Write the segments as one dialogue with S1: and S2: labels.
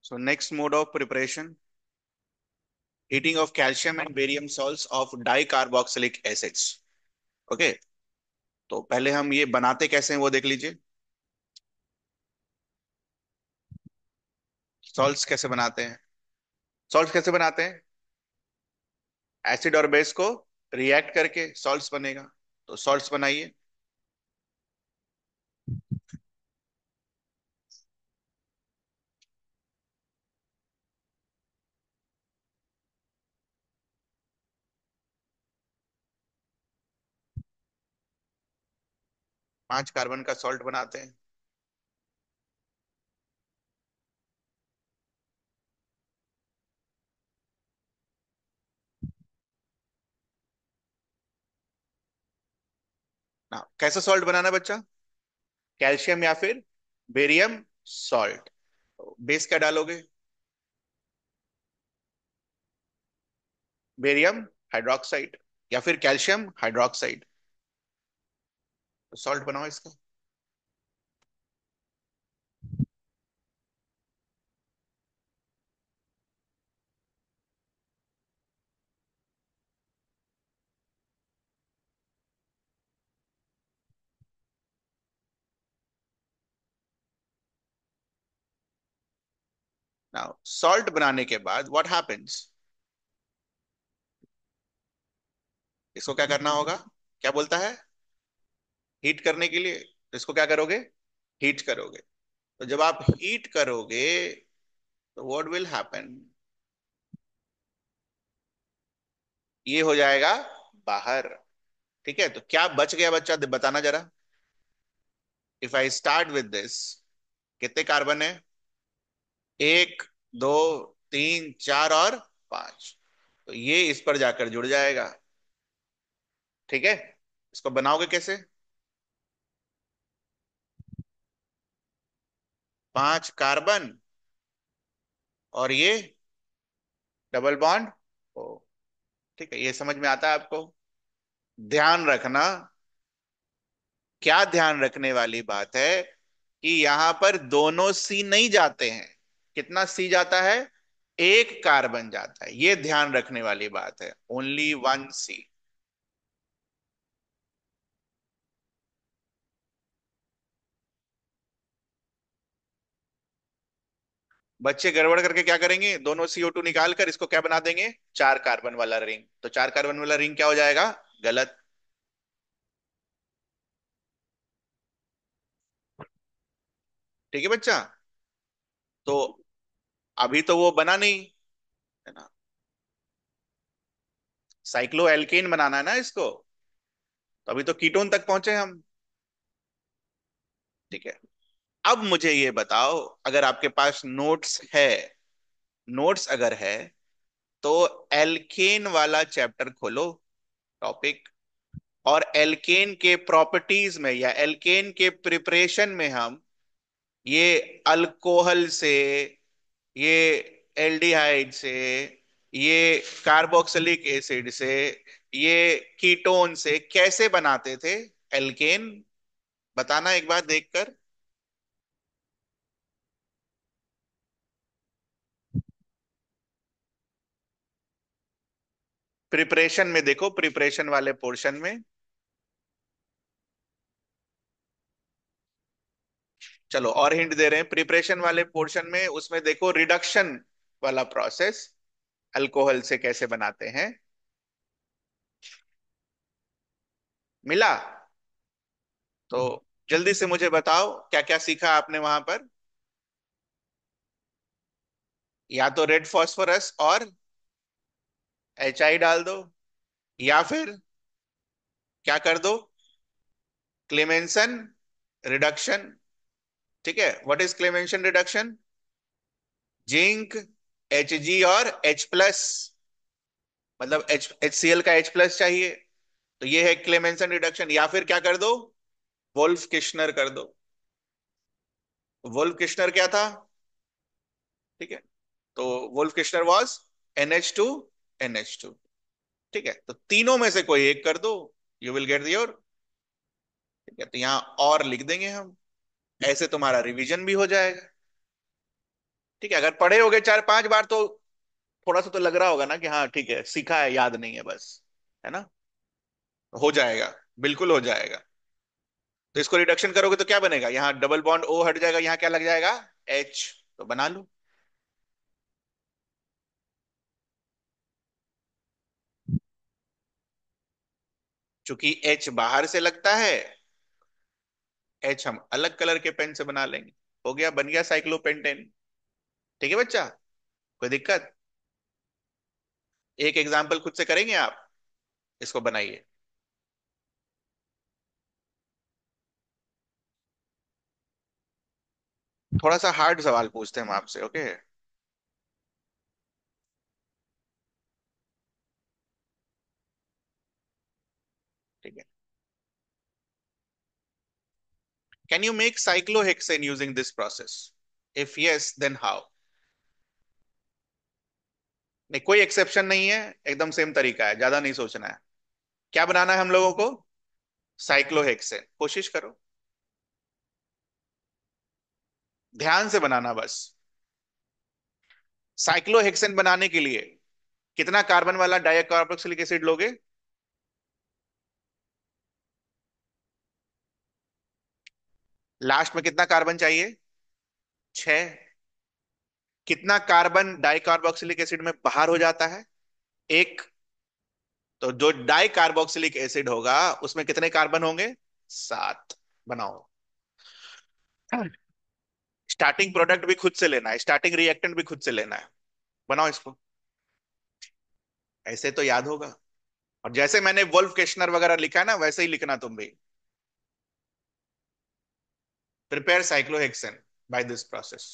S1: So next mode of preparation, heating of calcium and barium salts of dicarboxylic acids. Okay, तो पहले हम ये बनाते कैसे हैं वो देख लीजिए। सॉल्ट्स कैसे बनाते हैं? सॉल्ट्स कैसे बनाते हैं? एसिड और बेस को रिएक्ट करके सॉल्ट्स बनेगा। तो सॉल्ट्स बनाइए। 5 कार्बन का सॉल्ट बनाते हैं। ना कैसा सॉल्ट बनाना है बच्चा? कैल्शियम या फिर बेरियम सॉल्ट। बेस क्या डालोगे? बेरियम हाइड्रोक्साइड या फिर कैल्शियम हाइड्रोक्साइड। तो सॉल्ट बनाओ इसका। नाउ सॉल्ट बनाने के बाद व्हाट हैपेंस? इसको क्या करना होगा? क्या बोलता है? हीट करने के लिए। तो इसको क्या करोगे? हीट करोगे। तो जब आप हीट करोगे तो व्हाट विल हैपन? ये हो जाएगा बाहर। ठीक है, तो क्या बच गया बच्चा बताना जरा। If I start with this, कितने कार्बन है? 1, 2, 3, 4 और 5। तो ये इस पर जाकर जुड़ जाएगा। ठीक है, इसको बनाओगे कैसे? 5 कार्बन और ये डबल बॉन्ड ओ। ठीक है, ये समझ में आता है आपको? ध्यान रखना, क्या ध्यान रखने वाली बात है कि यहां पर दोनों सी नहीं जाते हैं। कितना सी जाता है? 1 कार्बन जाता है, ये ध्यान रखने वाली बात है। ओनली 1 सी। बच्चे गड़बड़ करके क्या करेंगे, दोनों CO2 निकाल कर इसको क्या बना देंगे? 4 कार्बन वाला रिंग। तो 4 कार्बन वाला रिंग क्या हो जाएगा? गलत। ठीक है बच्चा। तो अभी तो वो बना नहीं, है ना? साइक्लो एल्केन बनाना है ना इसको। तो अभी तो कीटोन तक पहुंचे हम। ठीक है, अब मुझे ये बताओ, अगर आपके पास नोट्स है, नोट्स अगर है तो एल्केन वाला चैप्टर खोलो, टॉपिक। और एल्केन के प्रॉपर्टीज में या एल्केन के प्रिपरेशन में हम ये अल्कोहल से, ये एल्डिहाइड से, ये कार्बोक्सिलिक एसिड से, ये कीटोन से कैसे बनाते थे एल्केन, बताना एक बार देखकर। प्रिपरेशन में देखो, प्रिपरेशन वाले पोर्शन में। चलो और हिंट दे रहे हैं, प्रिपरेशन वाले पोर्शन में उसमें देखो रिडक्शन वाला प्रोसेस अल्कोहल से कैसे बनाते हैं। मिला? तो जल्दी से मुझे बताओ क्या क्या सीखा आपने वहां पर। या तो रेड फास्फोरस और HI डाल दो, या फिर क्या कर दो, क्लेमेंसन रिडक्शन। ठीक है, what is Clemmensen reduction? Zinc, Hg और H+, मतलब HCl का H+ चाहिए। तो ये है क्लेमेंसन रिडक्शन। या फिर क्या कर दो, वोल्फ किश्नर कर दो। वोल्फ किश्नर क्या था? ठीक है, तो Wolff Kishner was NH2 NH2। ठीक है, तो तीनों में से कोई एक कर दो, यू विल गेट योर। ठीक है, तो यहां और लिख देंगे हम, ऐसे तुम्हारा रिवीजन भी हो जाएगा। ठीक है, अगर पढ़े होगे 4 5 बार तो थोड़ा सा तो लग रहा होगा ना कि हाँ ठीक है, सीखा है, याद नहीं है बस, है ना। हो जाएगा, बिल्कुल हो जाएगा। तो इसको रिडक्शन करोगे तो क्या बनेगा, यहाँ डबल बॉन्ड ओ हट जाएगा, यहाँ क्या लग जाएगा, एच। तो बना लो। चूंकि एच बाहर से लगता है, एच हम अलग कलर के पेन से बना लेंगे। हो गया, बन गया साइक्लोपेंटेन। ठीक है बच्चा, कोई दिक्कत। एक एग्जाम्पल खुद से करेंगे आप, इसको बनाइए। थोड़ा सा हार्ड सवाल पूछते हैं हम आपसे, ओके। ठीक है। Can you make cyclohexane using this process? If yes then how? नहीं, कोई एक्सेप्शन नहीं है, एकदम सेम तरीका है, ज्यादा नहीं सोचना है। क्या बनाना है हम लोगों को? साइक्लोहेक्सेन, कोशिश करो, ध्यान से बनाना बस। साइक्लोहेक्सेन बनाने के लिए कितना कार्बन वाला डाइकार्बोक्सिलिक एसिड लोगे? लास्ट में कितना कार्बन चाहिए? 6। कितना कार्बन डाइकार्बोक्सिलिक एसिड में बाहर हो जाता है? एक। तो जो डाइकार्बोक्सिलिक एसिड होगा उसमें कितने कार्बन होंगे? 7। बनाओ। स्टार्टिंग प्रोडक्ट भी खुद से लेना है, स्टार्टिंग रिएक्टेंट भी खुद से लेना है। बनाओ इसको। ऐसे तो याद होगा। और जैसे मैंने वोल्फ केशनर वगैरह लिखा है ना, वैसे ही लिखना तुम भी। Prepare cyclohexane by this process.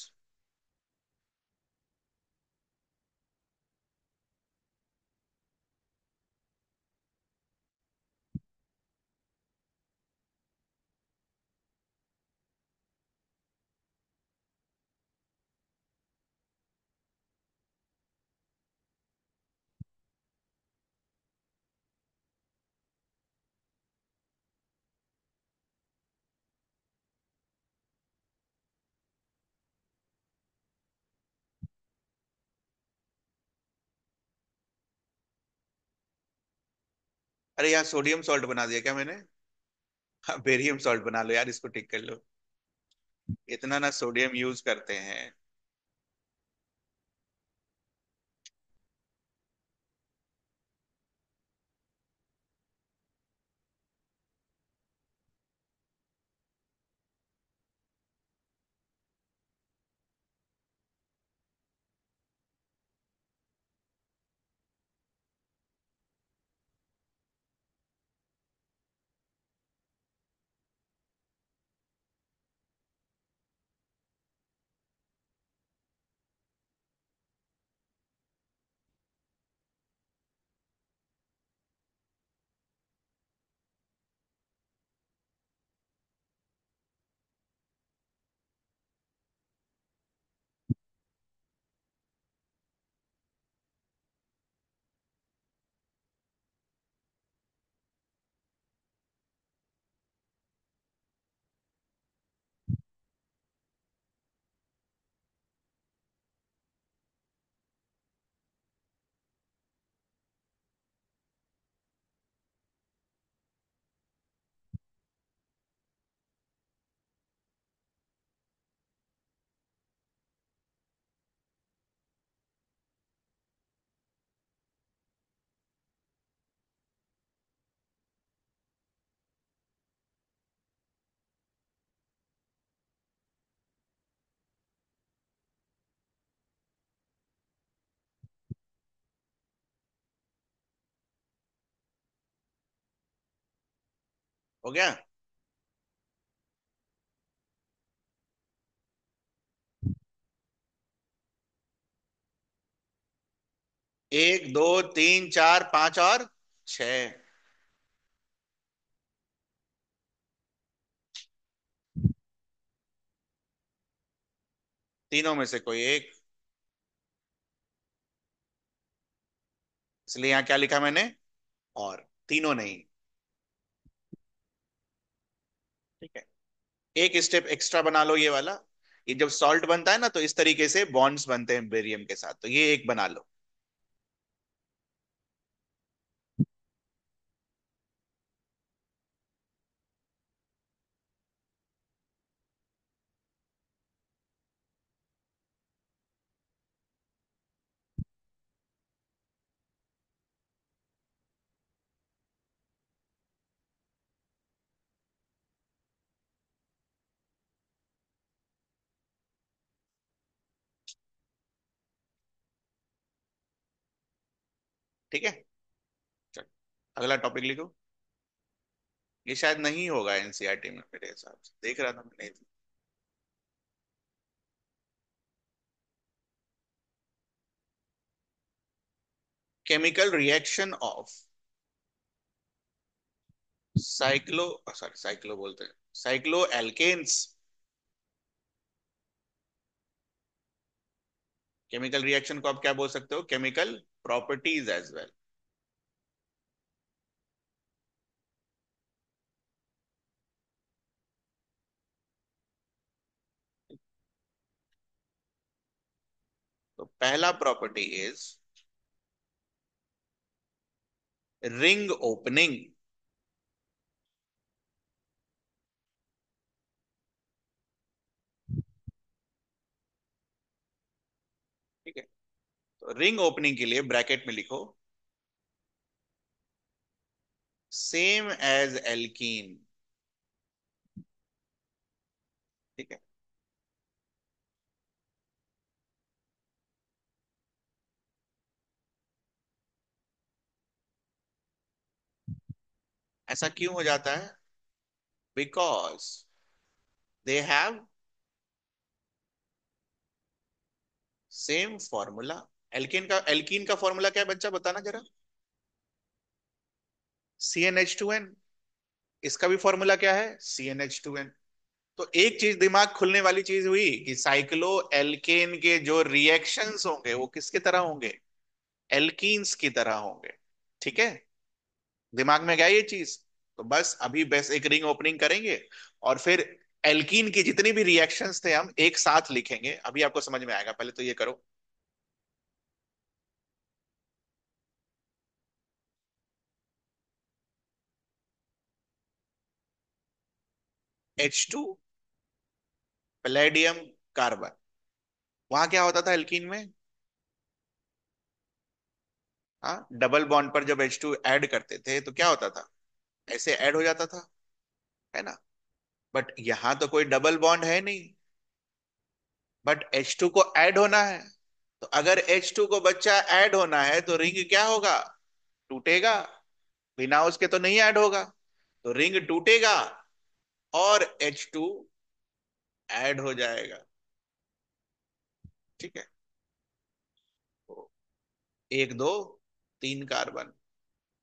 S1: अरे यार, सोडियम सॉल्ट बना दिया क्या मैंने? हाँ, बेरियम सॉल्ट बना लो यार, इसको ठीक कर लो। इतना ना सोडियम यूज करते हैं। हो गया। 1 2 3 4 5 और 6। तीनों में से कोई एक। इसलिए यहां क्या लिखा मैंने, और। तीनों नहीं। ठीक है। एक स्टेप एक्स्ट्रा बना लो ये वाला। ये जब सॉल्ट बनता है ना तो इस तरीके से बॉन्ड्स बनते हैं बेरियम के साथ, तो ये एक बना लो। ठीक है, चल अगला टॉपिक लिखो। ये शायद नहीं होगा एनसीईआरटी में, मेरे हिसाब से देख रहा था मैंने। Chemical reaction of cyclo, sorry cyclo बोलते हैं, साइक्लो एल्केन्स। केमिकल रिएक्शन को आप क्या बोल सकते हो, केमिकल प्रॉपर्टीज एज वेल। तो पहला प्रॉपर्टी इज रिंग ओपनिंग। ठीक है, तो रिंग ओपनिंग के लिए ब्रैकेट में लिखो सेम एज एल्कीन। ठीक है, ऐसा क्यों हो जाता है, because they have same formula. Alkene का फॉर्मूला क्या है बच्चा, बताना जरा। CnH2n। इसका भी फॉर्मूला क्या है, CnH2n। तो एक चीज दिमाग खुलने वाली चीज हुई कि साइक्लो एल्केन के जो रिएक्शंस होंगे वो किसकी तरह होंगे, एल्कीन्स की तरह होंगे। ठीक है, दिमाग में गया ये चीज। तो बस अभी बस एक रिंग ओपनिंग करेंगे और फिर एल्कीन की जितनी भी रिएक्शंस थे हम एक साथ लिखेंगे, अभी आपको समझ में आएगा, पहले तो ये करो। H2 palladium carbon. वहां क्या होता था एल्कीन में, हाँ डबल बॉन्ड पर जब H2 ऐड करते थे तो क्या होता था, ऐसे ऐड हो जाता था, है ना। बट यहां तो कोई डबल बॉन्ड है नहीं, बट H2 को ऐड होना है। तो अगर H2 को बच्चा ऐड होना है तो रिंग क्या होगा, टूटेगा। बिना उसके तो नहीं ऐड होगा, तो रिंग टूटेगा और H2 ऐड हो जाएगा। ठीक है, तो एक दो तीन कार्बन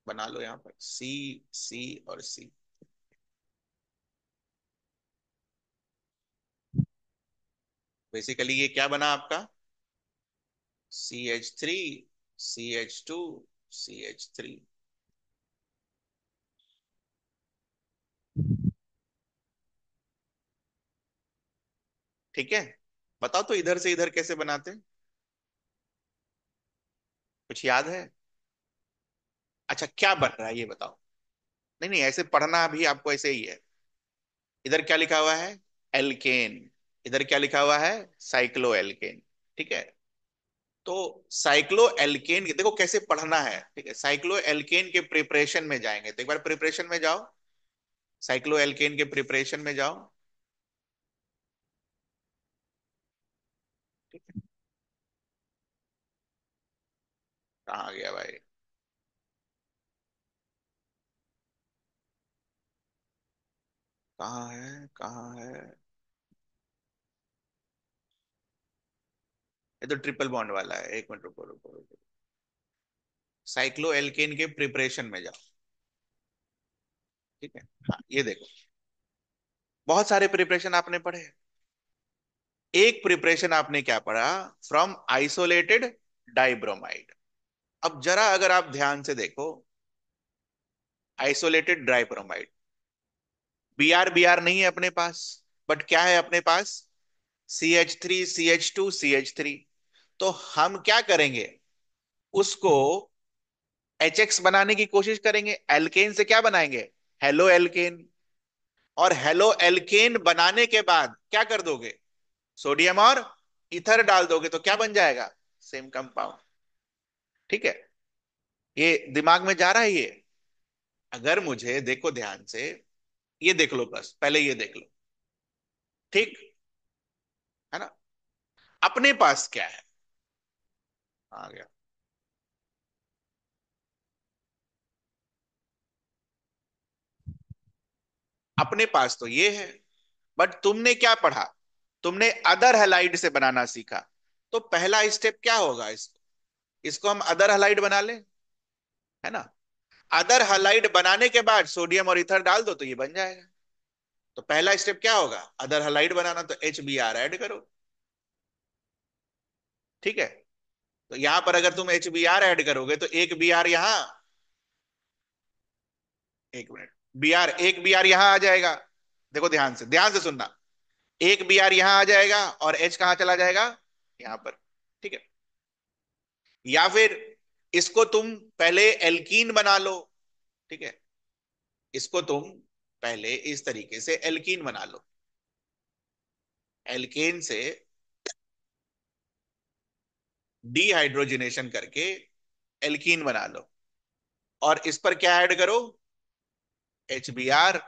S1: बना लो यहां पर, सी सी और सी। बेसिकली ये क्या बना आपका, CH3 CH2 CH3। ठीक है, बताओ तो इधर से इधर कैसे बनाते हैं, कुछ याद है। अच्छा क्या बन रहा है ये बताओ। नहीं नहीं, ऐसे पढ़ना भी आपको ऐसे ही है। इधर क्या लिखा हुआ है, एल्केन। इधर क्या लिखा हुआ है, साइक्लो एल्केन। ठीक है, तो साइक्लो एल्केन देखो कैसे पढ़ना है। ठीक है, साइक्लो एल्केन के प्रिपरेशन में जाएंगे, तो एक बार प्रिपरेशन में जाओ, साइक्लो एल्केन के प्रिपरेशन में जाओ। ठीक है, कहाँ गया भाई, कहाँ है कहाँ है। ये तो ट्रिपल बॉन्ड वाला है, एक मिनट रुको रुको रुको। साइक्लो एल्केन के प्रिपरेशन में जाओ। ठीक है, हाँ ये देखो, बहुत सारे प्रिपरेशन आपने पढ़े, एक प्रिपरेशन आपने क्या पढ़ा, फ्रॉम आइसोलेटेड डाइब्रोमाइड। अब जरा अगर आप ध्यान से देखो, आइसोलेटेड डाइब्रोमाइड, बी आर नहीं है अपने पास, बट क्या है अपने पास, CH3 CH2 CH3। तो हम क्या करेंगे, उसको HX बनाने की कोशिश करेंगे, एल्केन से क्या बनाएंगे, हेलो एल्केन। और हेलो एल्केन बनाने के बाद क्या कर दोगे, सोडियम और इथर डाल दोगे, तो क्या बन जाएगा, सेम कंपाउंड। ठीक है, ये दिमाग में जा रहा है ये। अगर मुझे, देखो ध्यान से, ये देख लो, बस पहले ये देख लो। ठीक है ना, अपने पास क्या है, आ गया। अपने पास तो ये है, बट तुमने क्या पढ़ा, तुमने अदर हैलाइड से बनाना सीखा। तो पहला स्टेप क्या होगा, इसको इसको हम अदर हैलाइड बना ले, है ना। अदर हैलाइड बनाने के बाद सोडियम और इथर डाल दो तो ये बन जाएगा। तो पहला स्टेप क्या होगा, अदर हैलाइड बनाना, तो HBr ऐड करो। ठीक है, तो यहां पर अगर तुम HBr ऐड करोगे तो एक बी आर यहां, एक मिनट, एक बी आर यहां आ जाएगा। देखो ध्यान से सुनना, एक बी आर यहां आ जाएगा और H कहां चला जाएगा, यहां पर। ठीक है, या फिर इसको तुम पहले एल्कीन बना लो। ठीक है, इसको तुम पहले इस तरीके से एल्कीन बना लो, एल्केन से डीहाइड्रोजनेशन करके एल्कीन बना लो, और इस पर क्या ऐड करो, HBr।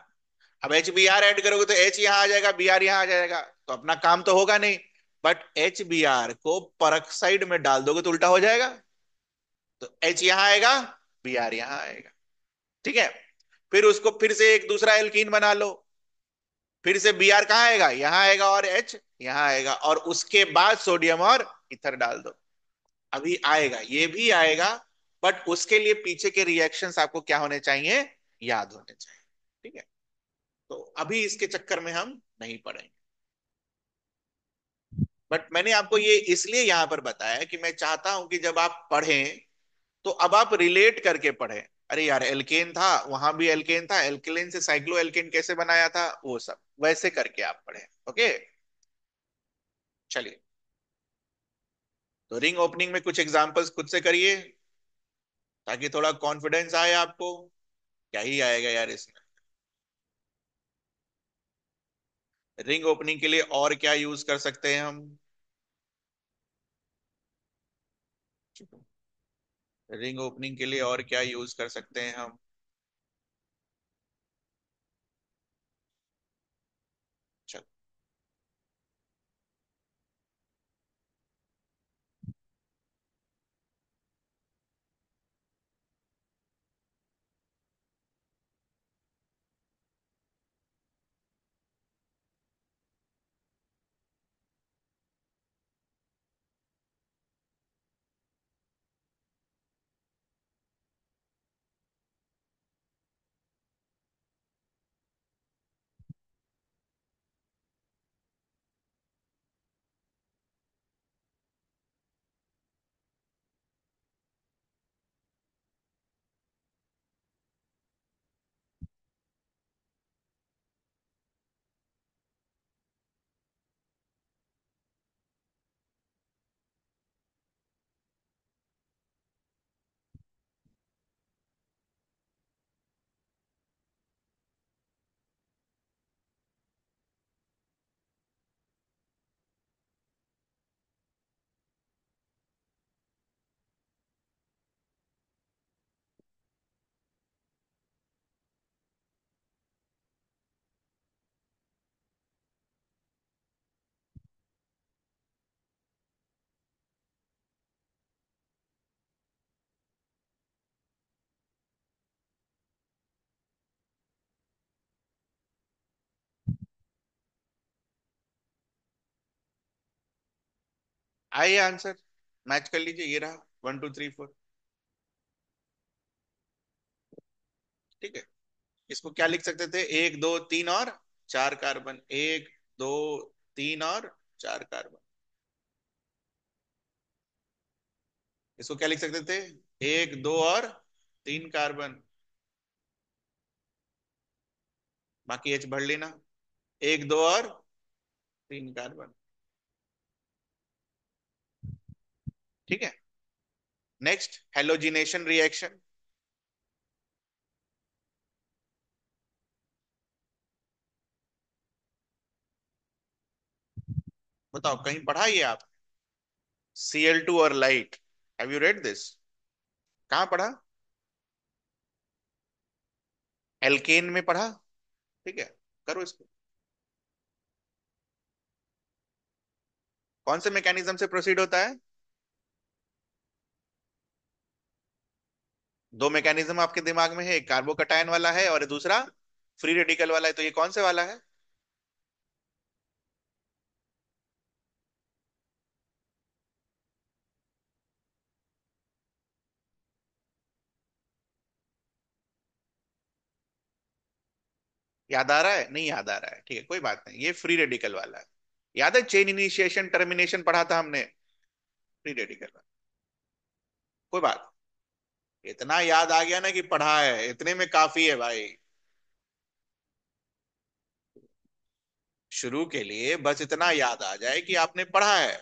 S1: अब HBr ऐड करोगे तो H यहां आ जाएगा, Br यहां आ जाएगा, तो अपना काम तो होगा नहीं। बट HBr को परऑक्साइड में डाल दोगे तो उल्टा हो जाएगा, तो H यहां आएगा, Br यहां आएगा। ठीक है, फिर उसको फिर से एक दूसरा एल्कीन बना लो, फिर से Br कहां आएगा, यहां आएगा, और H यहां आएगा, और उसके बाद सोडियम और इथर डाल दो। अभी आएगा, ये भी आएगा, बट उसके लिए पीछे के रिएक्शंस आपको क्या होने चाहिए, याद होने चाहिए। ठीक है, तो अभी इसके चक्कर में हम नहीं पड़ेंगे। बट मैंने आपको ये इसलिए यहां पर बताया कि मैं चाहता हूं कि जब आप पढ़ें तो अब आप रिलेट करके पढ़ें। अरे यार, एल्केन था, वहां भी एल्केन था, एल्केन से साइक्लो एल्केन कैसे बनाया था, वो सब वैसे करके आप पढ़ें। ओके, चलिए। तो रिंग ओपनिंग में कुछ एग्जांपल्स खुद से करिए, ताकि थोड़ा कॉन्फिडेंस आए आपको। क्या ही आएगा यार इसमें। रिंग ओपनिंग के लिए और क्या यूज कर सकते हैं हम, रिंग ओपनिंग के लिए और क्या यूज कर सकते हैं हम। चल, आइए आंसर मैच कर लीजिए, ये रहा 1 2 3 4। ठीक है, इसको क्या लिख सकते थे, 1 2 3 और 4 कार्बन, 1 2 3 और 4 कार्बन। इसको क्या लिख सकते थे, 1 2 और 3 कार्बन, बाकी H भर लेना, 1 2 और 3 कार्बन। ठीक है। Next, halogenation reaction. बताओ, कहीं पढ़ा ये आप? Cl2 और light, have you read this? कहाँ पढ़ा? एल्केन में पढ़ा? ठीक है, करो इसको। कौन से मैकेनिज्म से प्रोसीड होता है? दो मैकेनिज्म आपके दिमाग में है, एक कार्बोकटायन वाला है और दूसरा फ्री रेडिकल वाला है, तो ये कौन से वाला है? याद आ रहा है? नहीं याद आ रहा है, ठीक है, कोई बात नहीं, ये फ्री रेडिकल वाला है। याद है चेन इनिशिएशन टर्मिनेशन पढ़ा था हमने? फ्री रेडिकल वाला। कोई बात, इतना याद आ गया ना कि पढ़ा है, इतने में काफी है भाई। शुरू के लिए बस इतना याद आ जाए कि आपने पढ़ा है,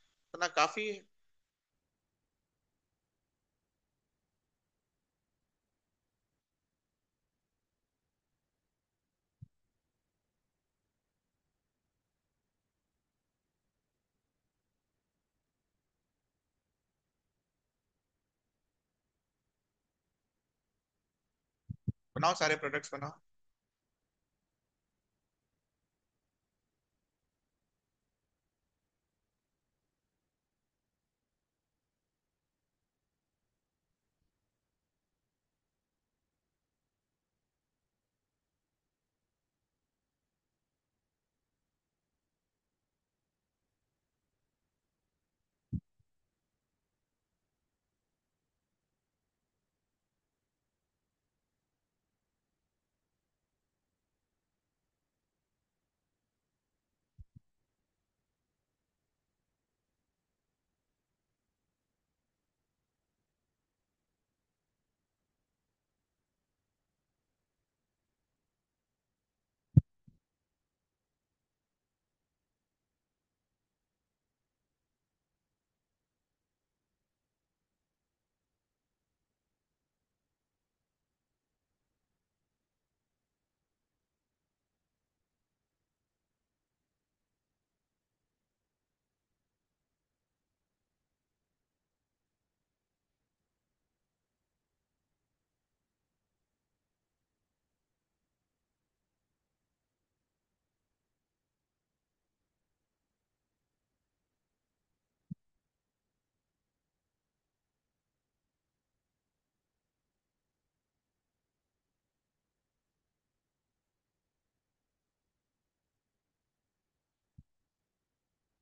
S1: इतना काफी है। बनाओ, सारे प्रोडक्ट्स बनाओ।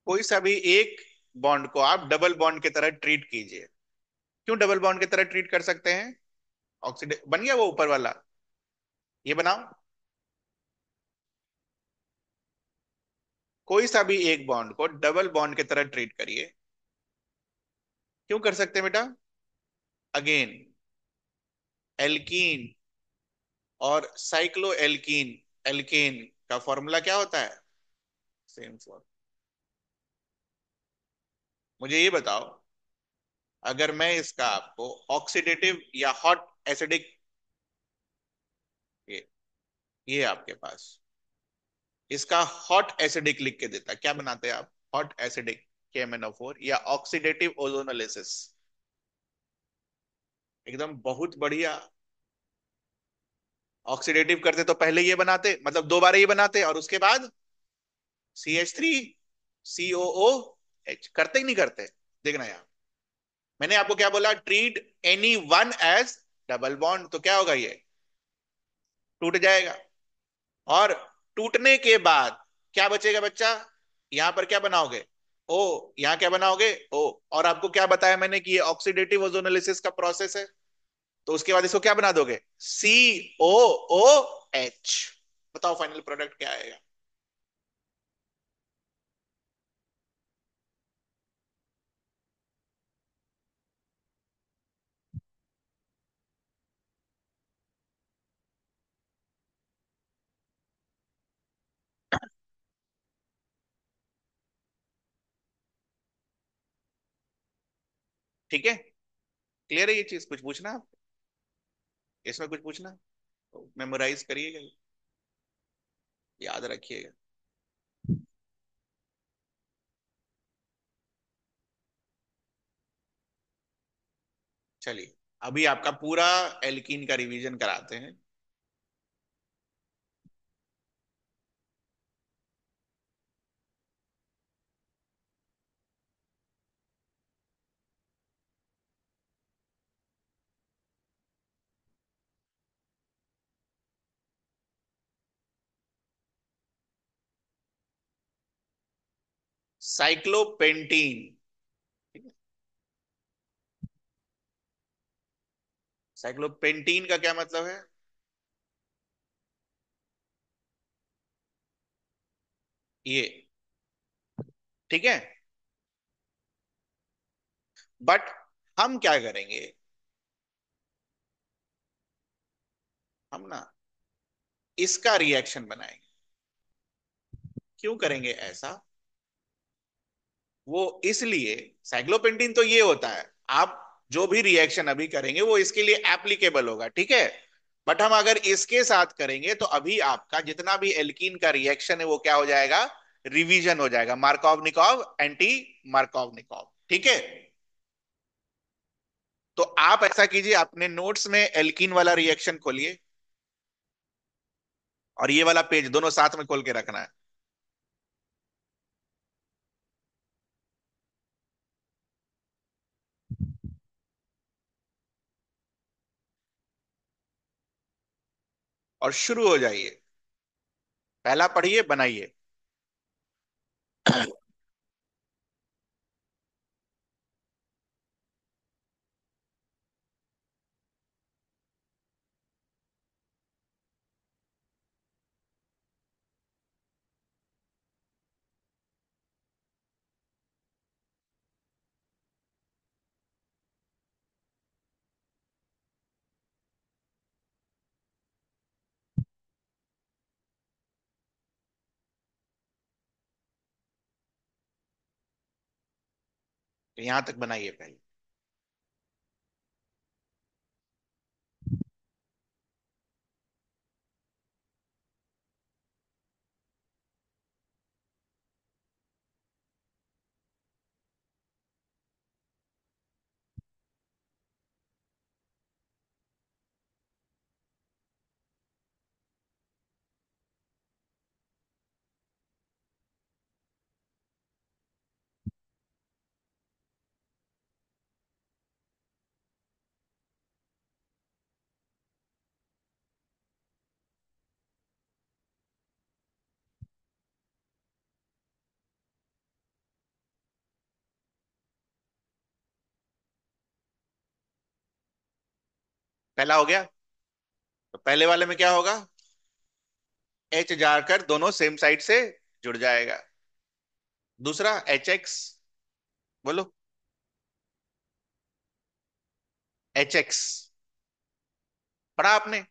S1: कोई सा भी एक बॉन्ड को आप डबल बॉन्ड की तरह ट्रीट कीजिए। क्यों डबल बॉन्ड की तरह ट्रीट कर सकते हैं? ऑक्सीडे बन गया वो ऊपर वाला। ये बनाओ। कोई सा भी एक बॉन्ड को डबल बॉन्ड की तरह ट्रीट करिए। क्यों कर सकते हैं बेटा? अगेन, एल्कीन और साइक्लो एल्कीन, एल्केन का फॉर्मूला क्या होता है? Same form. मुझे ये बताओ, अगर मैं इसका आपको ऑक्सीडेटिव या हॉट एसिडिक, ये आपके पास इसका हॉट एसिडिक लिख के देता, क्या बनाते हैं आप? हॉट एसिडिक KMnO4 या ऑक्सीडेटिव ओजोनोलिसिस। एकदम बहुत बढ़िया। ऑक्सीडेटिव करते तो पहले ये बनाते, मतलब दोबारा ये बनाते, और उसके बाद CH3COOH करते ही नहीं करते। देखना यार, मैंने आपको क्या बोला? Treat any one as double bond, तो क्या होगा? ये टूट जाएगा। और टूटने के बाद क्या बचेगा बच्चा? यहां पर क्या बनाओगे? ओ। यहां क्या बनाओगे? ओ। और आपको क्या बताया मैंने कि ये ऑक्सीडेटिव ओजोनोलिसिस का प्रोसेस है, तो उसके बाद इसको क्या बना दोगे? COOH। बताओ फाइनल प्रोडक्ट क्या आएगा? ठीक है, क्लियर है ये चीज? कुछ पूछना है आपको? इसमें कुछ पूछना है? तो मेमोराइज करिएगा, याद रखिएगा। चलिए, अभी आपका पूरा एल्कीन का रिवीजन कराते हैं। साइक्लोपेंटीन। ठीक है, साइक्लोपेंटीन का क्या मतलब है? ये, ठीक है। बट हम क्या करेंगे, हम ना इसका रिएक्शन बनाएंगे। क्यों करेंगे ऐसा? वो इसलिए, साइक्लोपेंटीन तो ये होता है, आप जो भी रिएक्शन अभी करेंगे वो इसके लिए एप्लीकेबल होगा, ठीक है। बट हम अगर इसके साथ करेंगे तो अभी आपका जितना भी एल्कीन का रिएक्शन है वो क्या हो जाएगा? रिवीजन हो जाएगा, मार्कोव एंटी मार्कोव, ठीक है। तो आप ऐसा कीजिए, अपने नोट्स में एल्कीन वाला रिएक्शन खोलिए, और ये वाला पेज दोनों साथ में खोल के रखना है। और शुरू हो जाइए, पहला पढ़िए, बनाइए। तो यहां तक बनाइए पहले। पहला हो गया, तो पहले वाले में क्या होगा? एच जाकर दोनों सेम साइड से जुड़ जाएगा। दूसरा एच एक्स, बोलो। एच एक्स पढ़ा आपने?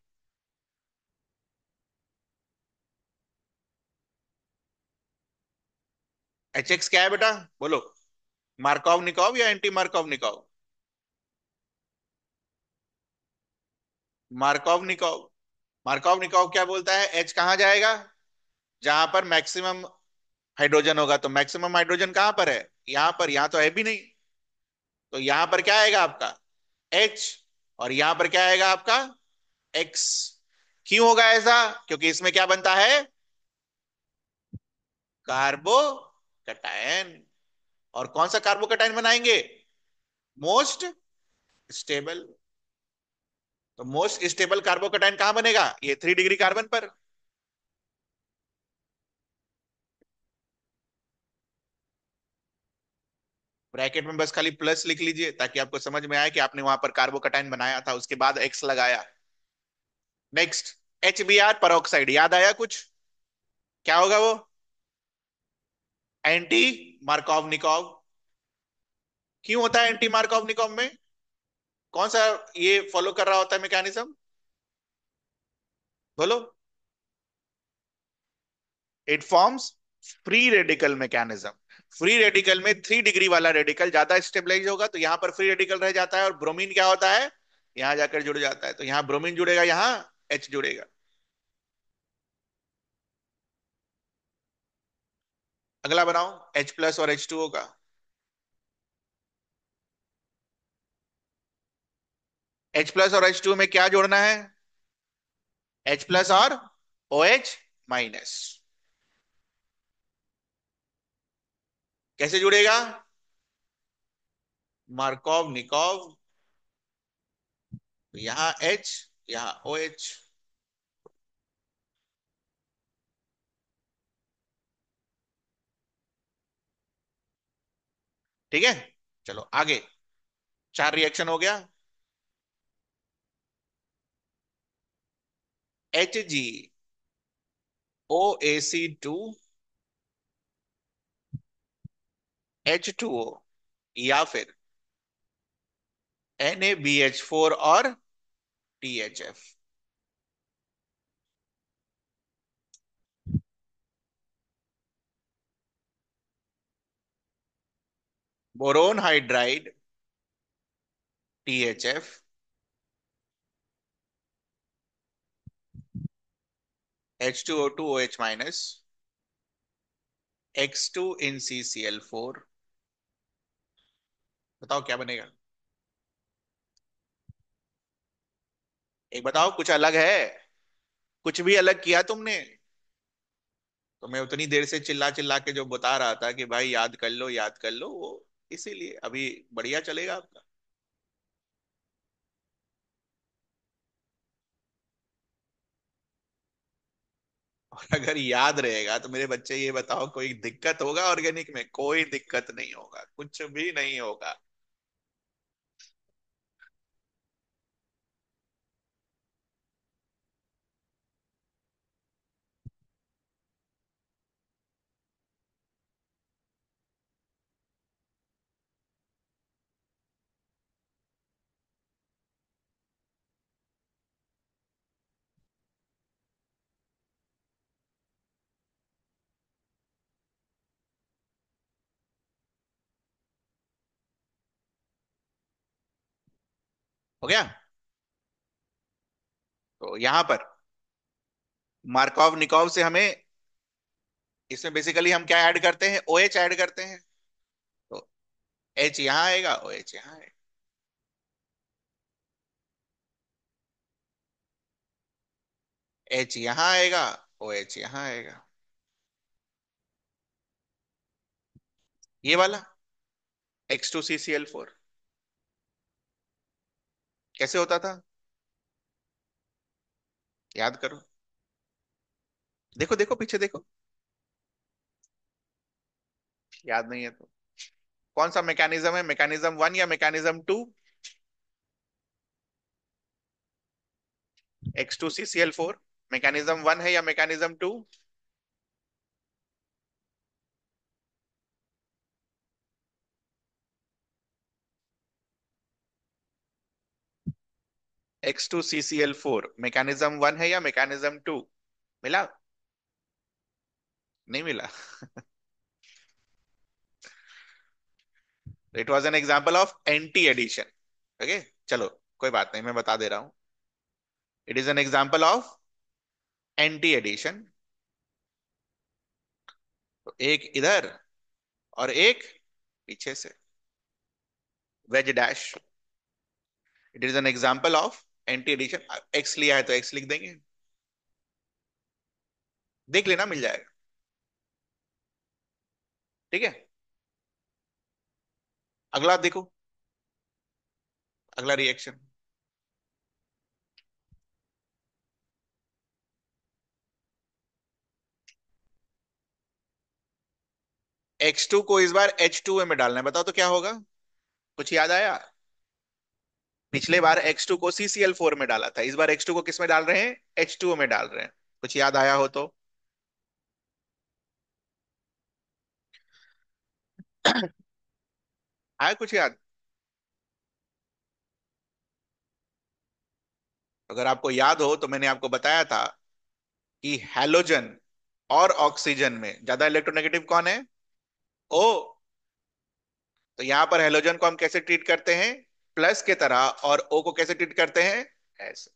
S1: एच एक्स क्या है बेटा? बोलो। मार्कov निकॉव या एंटी मार्कov निकॉव? मार्कov निकॉव। मार्कov निकॉव क्या बोलता है? एच कहाँ जाएगा? जहां पर मैक्सिमम हाइड्रोजन होगा। तो मैक्सिमम हाइड्रोजन कहां पर है? यहां पर, यहां तो है भी नहीं। तो यहां पर क्या आएगा आपका? एच। और यहां पर क्या आएगा आपका? एक्स। क्यों होगा ऐसा? क्योंकि इसमें क्या बनता है? कार्बोकैटायन। और कौन सा कार्बोकैटायन बनाएंगे? Most stable. तो मोस्ट स्टेबल कार्बोकैटायन कहां बनेगा? ये 3 डिग्री कार्बन पर। ब्रैकेट में बस खाली प्लस लिख लीजिए ताकि आपको समझ में आए कि आपने वहां पर कार्बोकैटायन बनाया था, उसके बाद एक्स लगाया। नेक्स्ट, HBr peroxide, याद आया कुछ? क्या होगा वो? एंटी मार्कोवनिकॉव। क्यों होता है एंटी मार्कोवनिकॉव में? कौन सा ये फॉलो कर रहा होता है मैकेनिज्म? बोलो। It forms free radical mechanism. Free radical में 3 डिग्री वाला रेडिकल ज्यादा स्टेबलाइज होगा, तो यहां पर फ्री रेडिकल रह जाता है, और ब्रोमीन क्या होता है, यहां जाकर जुड़ जाता है, तो यहां ब्रोमीन जुड़ेगा, यहां एच जुड़ेगा। अगला बनाओ, H+ और H2O का। H+ और H2O में क्या जोड़ना है, H+ और OH-। कैसे जुड़ेगा, मार्कोव निकोव, तो यहां H, यहां OH। ठीक है, चलो आगे। 4 रिएक्शन हो गया। HgOAC2, H2O, या फिर NaBH4 और THF। Boron hydride, THF, H2O2 OH-, X2 NCCl4। बताओ क्या बनेगा, एक बताओ, कुछ अलग है, कुछ भी अलग किया तुमने। तो मैं उतनी देर से चिल्ला चिल्ला के जो बता रहा था कि भाई याद कर लो, याद कर लो, वो इसीलिए अभी बढ़िया चलेगा आपका। और अगर याद रहेगा तो मेरे बच्चे ये बताओ, कोई दिक्कत होगा ऑर्गेनिक में, कोई दिक्कत नहीं होगा, कुछ भी नहीं होगा। हो गया। तो यहां पर मार्कov निकोव से हमें, इसमें बेसिकली हम क्या ऐड करते हैं, OH ऐड करते हैं। तो H यहां आएगा, OH यहां आएगा। H यहां आएगा, OH यहां आएगा। ये वाला X2CCl4 कैसे होता था, याद करो, देखो देखो पीछे देखो। याद नहीं है तो कौन सा मैकेनिज्म है, मैकेनिज्म 1 या मैकेनिज्म 2? X2CCl4 मैकेनिज्म 1 है या मैकेनिज्म 2? X2CCl4 मैकेनिज्म 1 है या मैकेनिज्म 2? मिला, नहीं मिला। It was an example of anti addition. Okay, चलो कोई बात नहीं, मैं बता दे रहा हूं। It is an example of anti addition. तो एक इधर और एक पीछे से, wedge dash. It is an example of anti addition. X लिया है तो एक्स लिख देंगे, देख लेना मिल जाएगा। ठीक है, अगला देखो, अगला रिएक्शन। X2 को इस बार H2O में डालना है, बताओ तो क्या होगा, कुछ याद आया? पिछले बार X2 को CCl4 में डाला था, इस बार X2 को किस में डाल रहे हैं, H2O में डाल रहे हैं। कुछ याद आया हो तो। आया कुछ याद? अगर आपको याद हो तो मैंने आपको बताया था कि हैलोजन और ऑक्सीजन में ज्यादा इलेक्ट्रोनेगेटिव कौन है, ओ। तो यहां पर हेलोजन को हम कैसे ट्रीट करते हैं? प्लस के तरह। और ओ को कैसे ट्रीट करते हैं? ऐसे।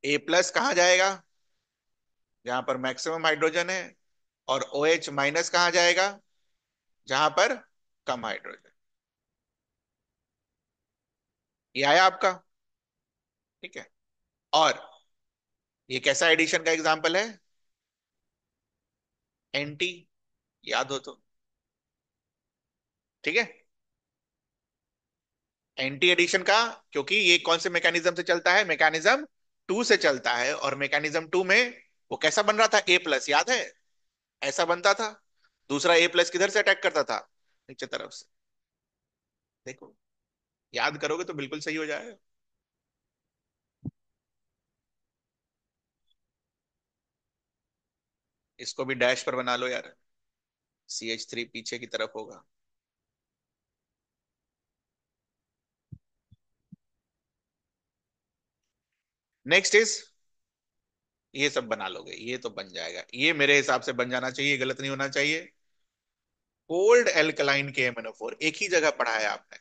S1: ए प्लस कहाँ जाएगा? जहां पर मैक्सिमम हाइड्रोजन है। और ओ एच माइनस कहाँ जाएगा? जहां पर कम हाइड्रोजन। ये आया आपका? ठीक है। और ये कैसा एडिशन का एग्जाम्पल है? एंटी। याद हो तो। ठीक है। एंटी एडिशन का। क्योंकि ये कौन से मैकेनिज्म से चलता है? मैकेनिज्म टू से चलता है। और मैकेनिज्म टू में वो कैसा बन रहा था? ए प्लस, याद है? ऐसा बनता था। दूसरा ए प्लस किधर से अटैक करता था? नीचे तरफ से। देखो, याद करोगे तो बिल्कुल सही हो जाएगा। इसको भी डैश पर बना लो यार। CH3 पीछे की तरफ होगा। नेक्स्ट इज, ये सब बना लोगे, ये तो बन जाएगा, ये मेरे हिसाब से बन जाना चाहिए, गलत नहीं होना चाहिए। कोल्ड एल्कलाइन के MnO4 एक ही जगह पढ़ा है आपने।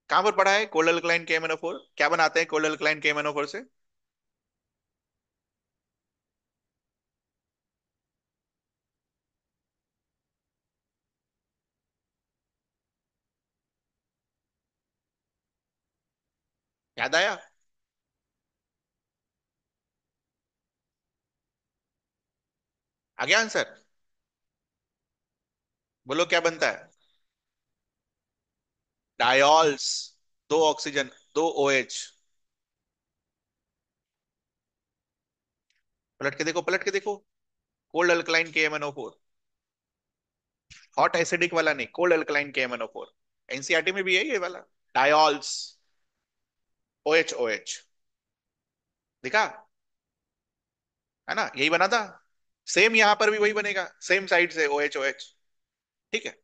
S1: कहां पर पढ़ा है कोल्ड एल्कलाइन के MnO4? क्या बनाते हैं कोल्ड एल्कलाइन के MnO4 से? याद आया? आ गया आंसर? बोलो क्या बनता है? डायोल्स। दो ऑक्सीजन, दो OH। पलट के देखो, पलट के देखो। कोल्ड अल्कलाइन के MnO4। हॉट एसिडिक वाला नहीं, कोल्ड अल्कलाइन के MnO4। एनसीईआरटी में भी है ये वाला। डायोल्स। OH। दिखा? है ना, यही बना था। सेम यहां पर भी वही बनेगा, सेम साइड से OH। ठीक है।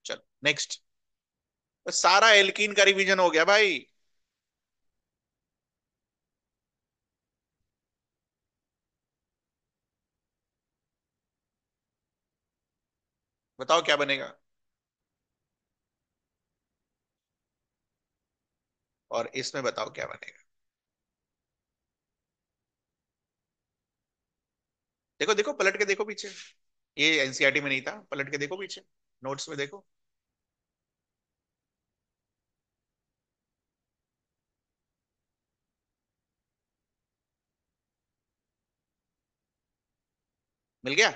S1: चलो नेक्स्ट। तो सारा एल्कीन का रिवीजन हो गया भाई। बताओ क्या बनेगा? और इसमें बताओ क्या बनेगा? देखो देखो, पलट के देखो पीछे। ये एनसीईआरटी में नहीं था, पलट के देखो पीछे। नोट्स में देखो। मिल गया?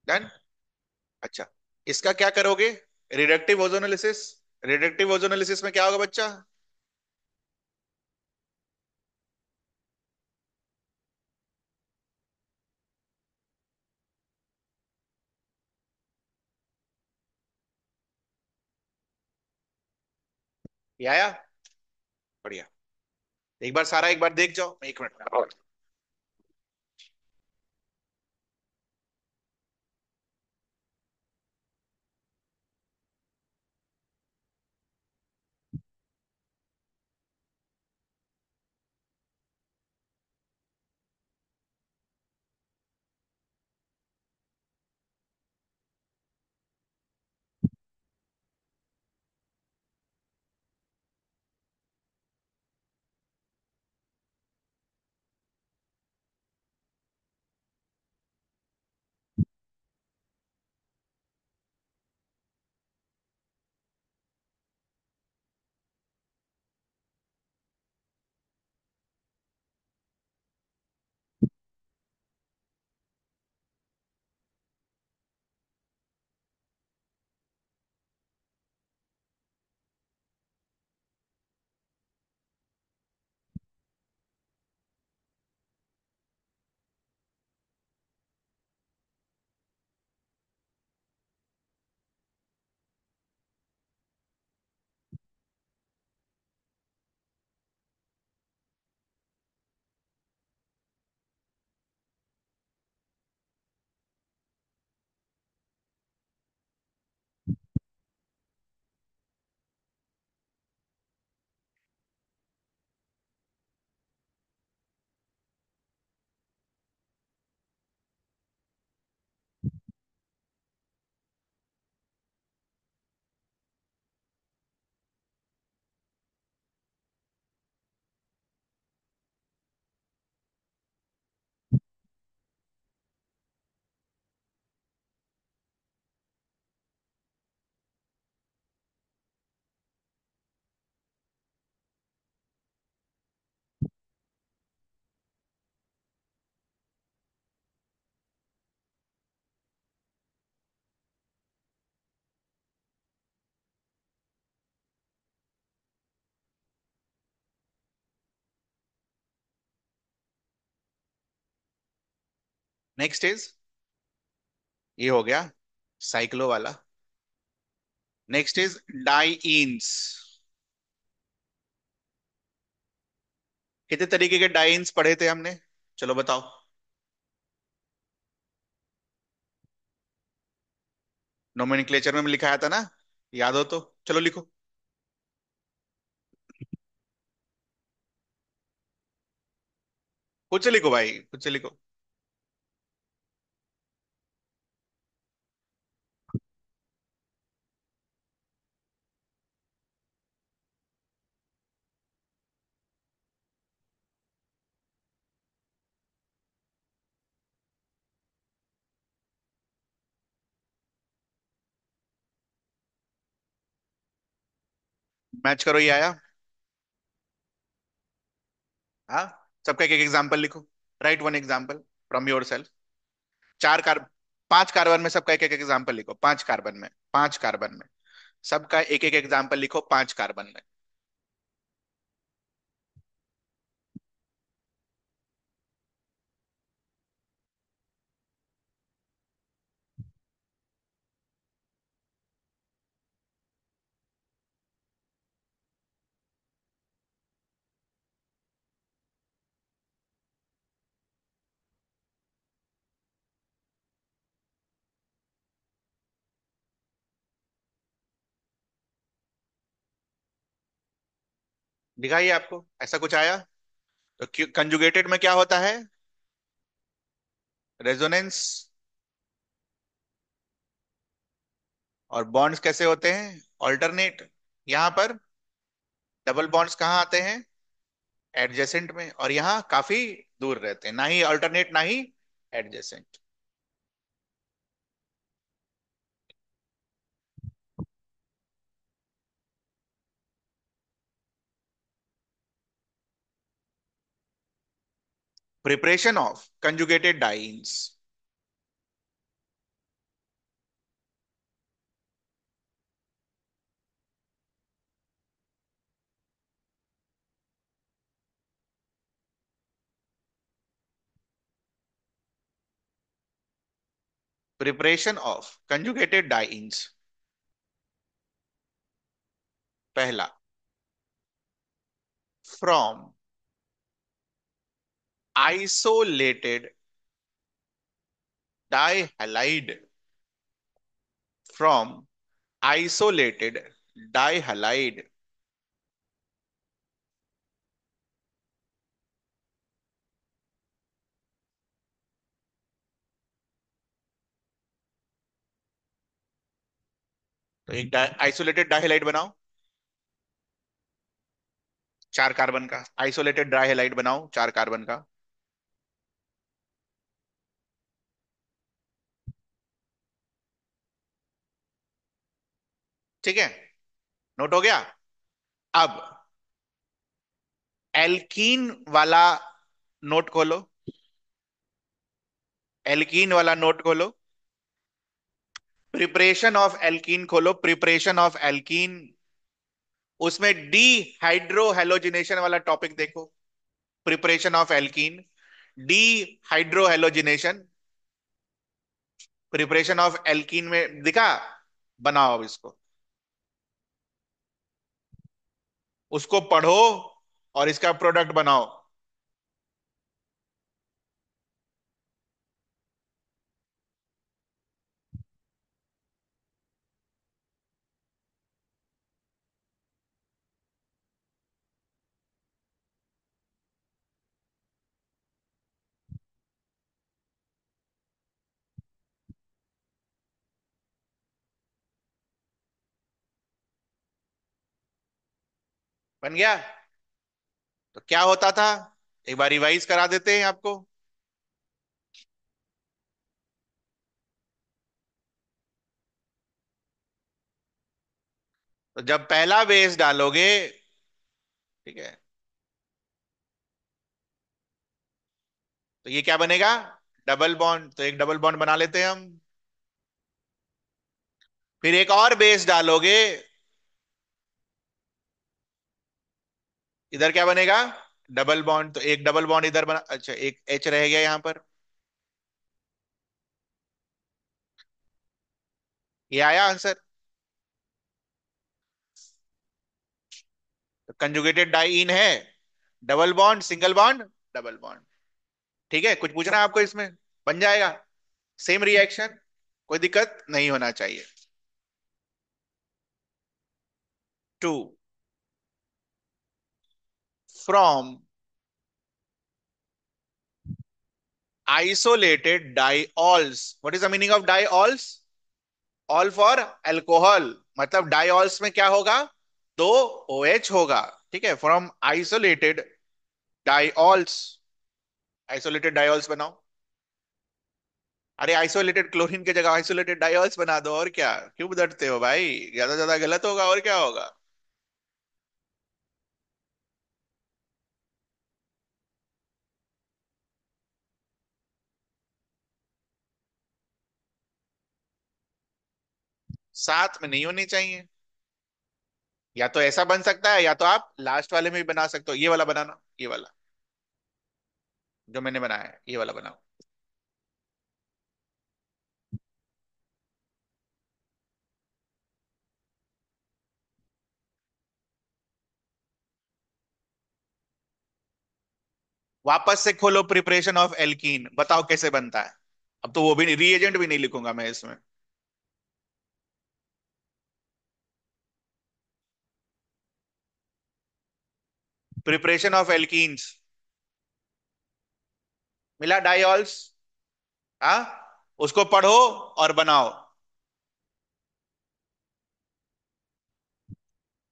S1: डन। अच्छा, इसका क्या करोगे? Reductive ozonolysis. रिडक्टिव ओजोनोलिसिस में क्या होगा बच्चा? ये आया? बढ़िया। एक बार सारा एक बार देख जाओ, 1 मिनट में। नेक्स्ट इज, ये हो गया साइक्लो वाला। Next is dienes. कितने तरीके के डाइईन्स पढ़े थे हमने? चलो बताओ। नोमेनक्लेचर में लिखाया था ना, याद हो तो चलो लिखो। खुद से लिखो भाई, खुद से लिखो। मैच करो, ये आया। हाँ, सबका एक एक एग्जाम्पल लिखो। Right one example from your self. चार कार्ब 5 कार्बन में सबका एक एक एग्जाम्पल लिखो, 5 कार्बन में, 5 कार्बन में सबका एक एक एग्जाम्पल लिखो, 5 कार्बन में। दिखाइए आपको ऐसा कुछ आया? तो कंजुगेटेड में क्या होता है? रेजोनेंस। और बॉन्ड्स कैसे होते हैं? ऑल्टरनेट। यहां पर डबल बॉन्ड्स कहाँ आते हैं? एडजेसेंट में, और यहाँ काफी दूर रहते हैं, ना ही अल्टरनेट ना ही adjacent. Preparation of conjugated dienes. Preparation of conjugated dienes. पहला, from isolated dihalide. From isolated dihalide. तो एक आइसोलेटेड डाइहैलाइड बनाओ, 4 कार्बन का आइसोलेटेड डाइहैलाइड बनाओ, 4 कार्बन का। ठीक है, नोट हो गया। अब एल्कीन वाला नोट खोलो, एल्कीन वाला नोट खोलो। प्रिपरेशन ऑफ एल्कीन खोलो, प्रिपरेशन ऑफ एल्कीन। उसमें डी हाइड्रो हेलोजिनेशन वाला टॉपिक देखो। Preparation of alkene, D hydro halogenation. Preparation of alkene में दिखा? बनाओ अब इसको, उसको पढ़ो और इसका प्रोडक्ट बनाओ। बन गया? तो क्या होता था, एक बार रिवाइज करा देते हैं आपको। तो जब पहला बेस डालोगे, ठीक है, तो ये क्या बनेगा? Double bond. तो एक डबल बॉन्ड बना लेते हैं हम। फिर एक और बेस डालोगे, इधर क्या बनेगा? Double bond. तो एक डबल बॉन्ड इधर बना, अच्छा एक एच रह गया यहां पर। ये आया आंसर। तो कंजुगेटेड डाइईन है, double bond, single bond, double bond. ठीक है, कुछ पूछना है आपको इसमें? बन जाएगा। सेम रिएक्शन, कोई दिक्कत नहीं होना चाहिए। Two, from isolated diols. What is the meaning of diols? All for alcohol, मतलब डाइऑल्स में क्या होगा? दो OH होगा। ठीक है, फ्रॉम आइसोलेटेड डाइऑल्स। आइसोलेटेड डाइऑल्स बनाओ। अरे आइसोलेटेड क्लोरीन की जगह आइसोलेटेड डाइऑल्स बना दो, और क्या, क्यों बदलते हो भाई? ज्यादा ज्यादा गलत होगा, और क्या होगा? साथ में नहीं होनी चाहिए। या तो ऐसा बन सकता है, या तो आप लास्ट वाले में भी बना सकते हो। ये वाला बनाना, ये वाला जो मैंने बनाया है, ये वाला बनाओ। वापस से खोलो प्रिपरेशन ऑफ एल्कीन, बताओ कैसे बनता है। अब तो वो भी रीएजेंट भी नहीं लिखूंगा मैं इसमें। प्रिपरेशन ऑफ एल्कीन्स, मिला डाइऑल्स। हाँ, उसको पढ़ो और बनाओ।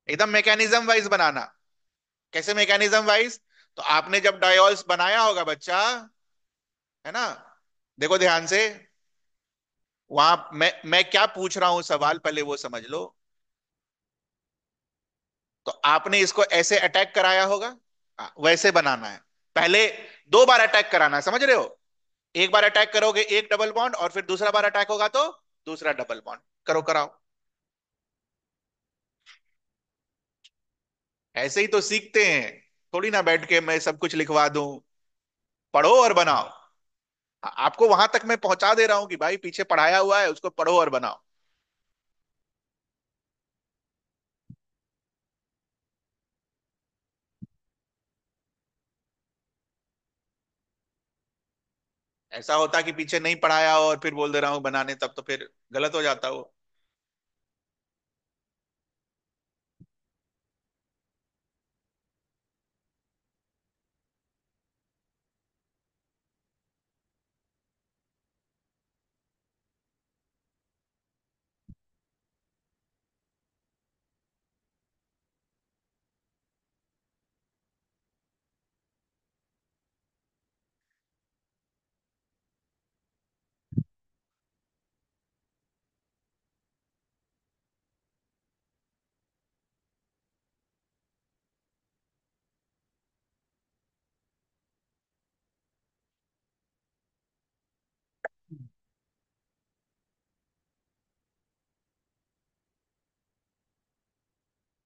S1: एकदम मैकेनिज्म वाइज बनाना। कैसे मैकेनिज्म वाइज? तो आपने जब डायोल्स बनाया होगा बच्चा, है ना, देखो ध्यान से। वहां मैं क्या पूछ रहा हूं सवाल, पहले वो समझ लो। तो आपने इसको ऐसे अटैक कराया होगा। वैसे बनाना है। पहले दो बार अटैक कराना है, समझ रहे हो? एक बार अटैक करोगे, एक डबल बॉन्ड, और फिर दूसरा बार अटैक होगा तो दूसरा डबल बॉन्ड। करो, कराओ। ऐसे ही तो सीखते हैं, थोड़ी ना बैठ के मैं सब कुछ लिखवा दूं। पढ़ो और बनाओ। आपको वहां तक मैं पहुंचा दे रहा हूं कि भाई पीछे पढ़ाया हुआ है, उसको पढ़ो और बनाओ। ऐसा होता कि पीछे नहीं पढ़ाया हो और फिर बोल दे रहा हूं बनाने, तब तो फिर गलत हो जाता वो।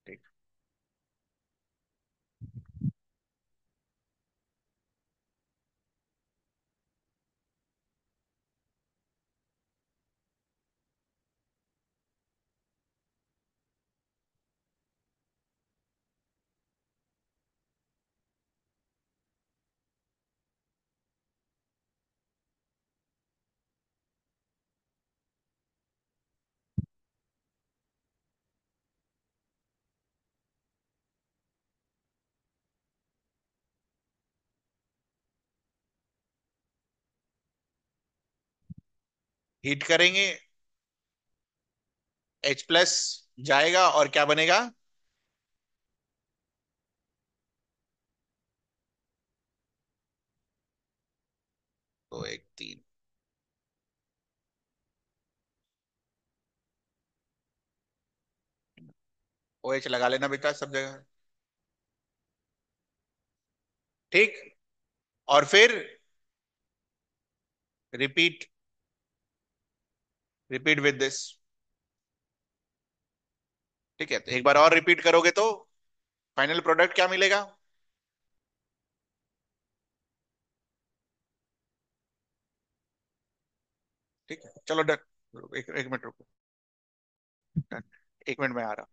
S1: ठीक। हीट करेंगे, H+ जाएगा, और क्या बनेगा? तो एक तीन। OH लगा लेना बेटा सब जगह। ठीक। और फिर रिपीट, रिपीट विद दिस। ठीक है, तो एक बार और रिपीट करोगे तो फाइनल प्रोडक्ट क्या मिलेगा? ठीक है, चलो डन। एक एक मिनट रुको। एक मिनट में आ रहा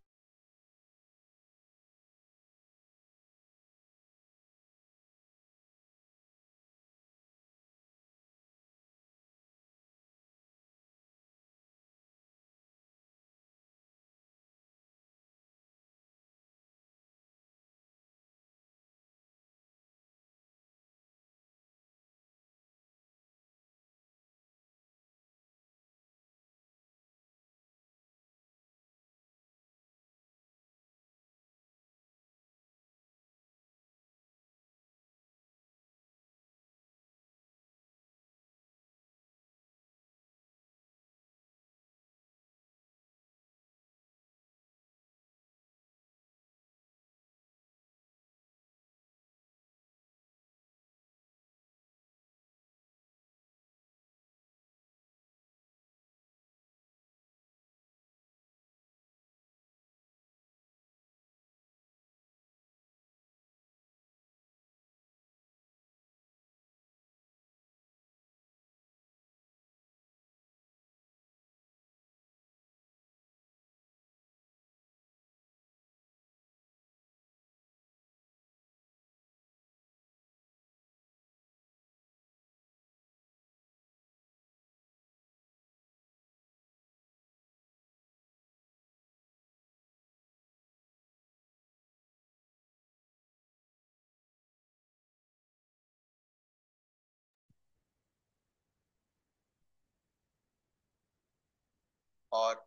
S1: और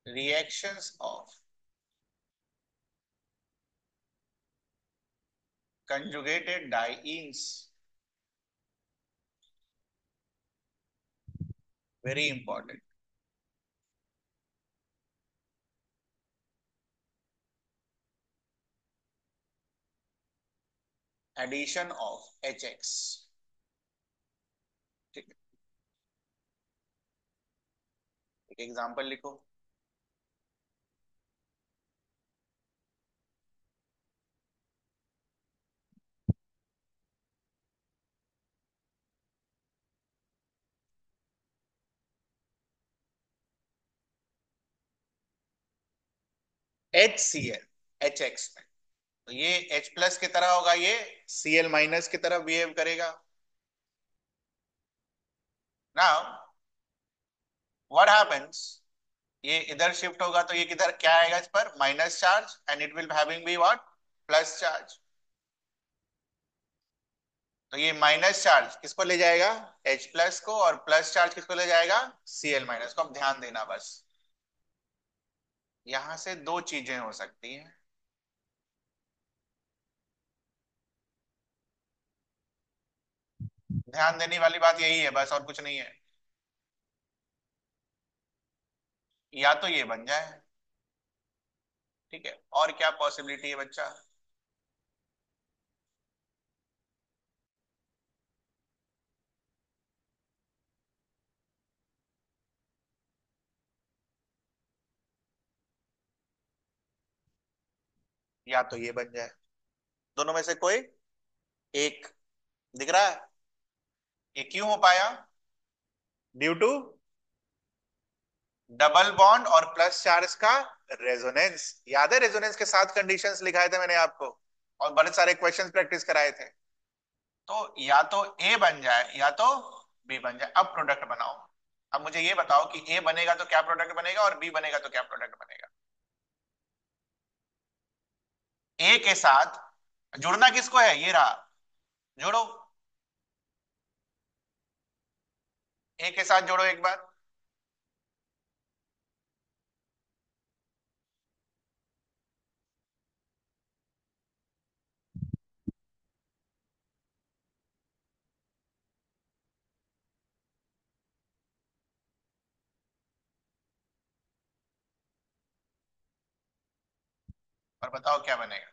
S1: reactions of conjugated dienes, very important. Addition of H X. ठीक है, एक एग्जांपल लिखो। H C L H X में, तो ये H प्लस की तरह होगा, ये Cl माइनस की तरह बिहेव करेगा। नाउ व्हाट हैपेंस, ये इधर शिफ्ट होगा तो ये किधर क्या आएगा, इस पर minus charge, and it will having be what, plus charge. तो ये माइनस चार्ज किसको ले जाएगा, H प्लस को, और प्लस चार्ज किसको ले जाएगा, Cl माइनस को। अब ध्यान देना बस, यहां से दो चीजें हो सकती हैं। ध्यान देने वाली बात यही है बस, और कुछ नहीं है। या तो ये बन जाए, ठीक है, और क्या पॉसिबिलिटी है बच्चा, या तो ये बन जाए, दोनों में से कोई एक दिख रहा है। ये क्यों हो पाया, ड्यू टू डबल बॉन्ड और प्लस चार्ज का रेजोनेंस। याद है रेजोनेंस के साथ कंडीशंस लिखाए थे मैंने आपको, और बड़े सारे क्वेश्चंस प्रैक्टिस कराए थे। तो या तो ए बन जाए या तो बी बन जाए। अब प्रोडक्ट बनाओ। अब मुझे ये बताओ कि ए बनेगा तो क्या प्रोडक्ट बनेगा, और बी बनेगा तो क्या प्रोडक्ट बनेगा। ए के साथ जुड़ना किसको है, ये रहा, जोड़ो। ए के साथ जोड़ो एक बार। और बताओ क्या बनेगा।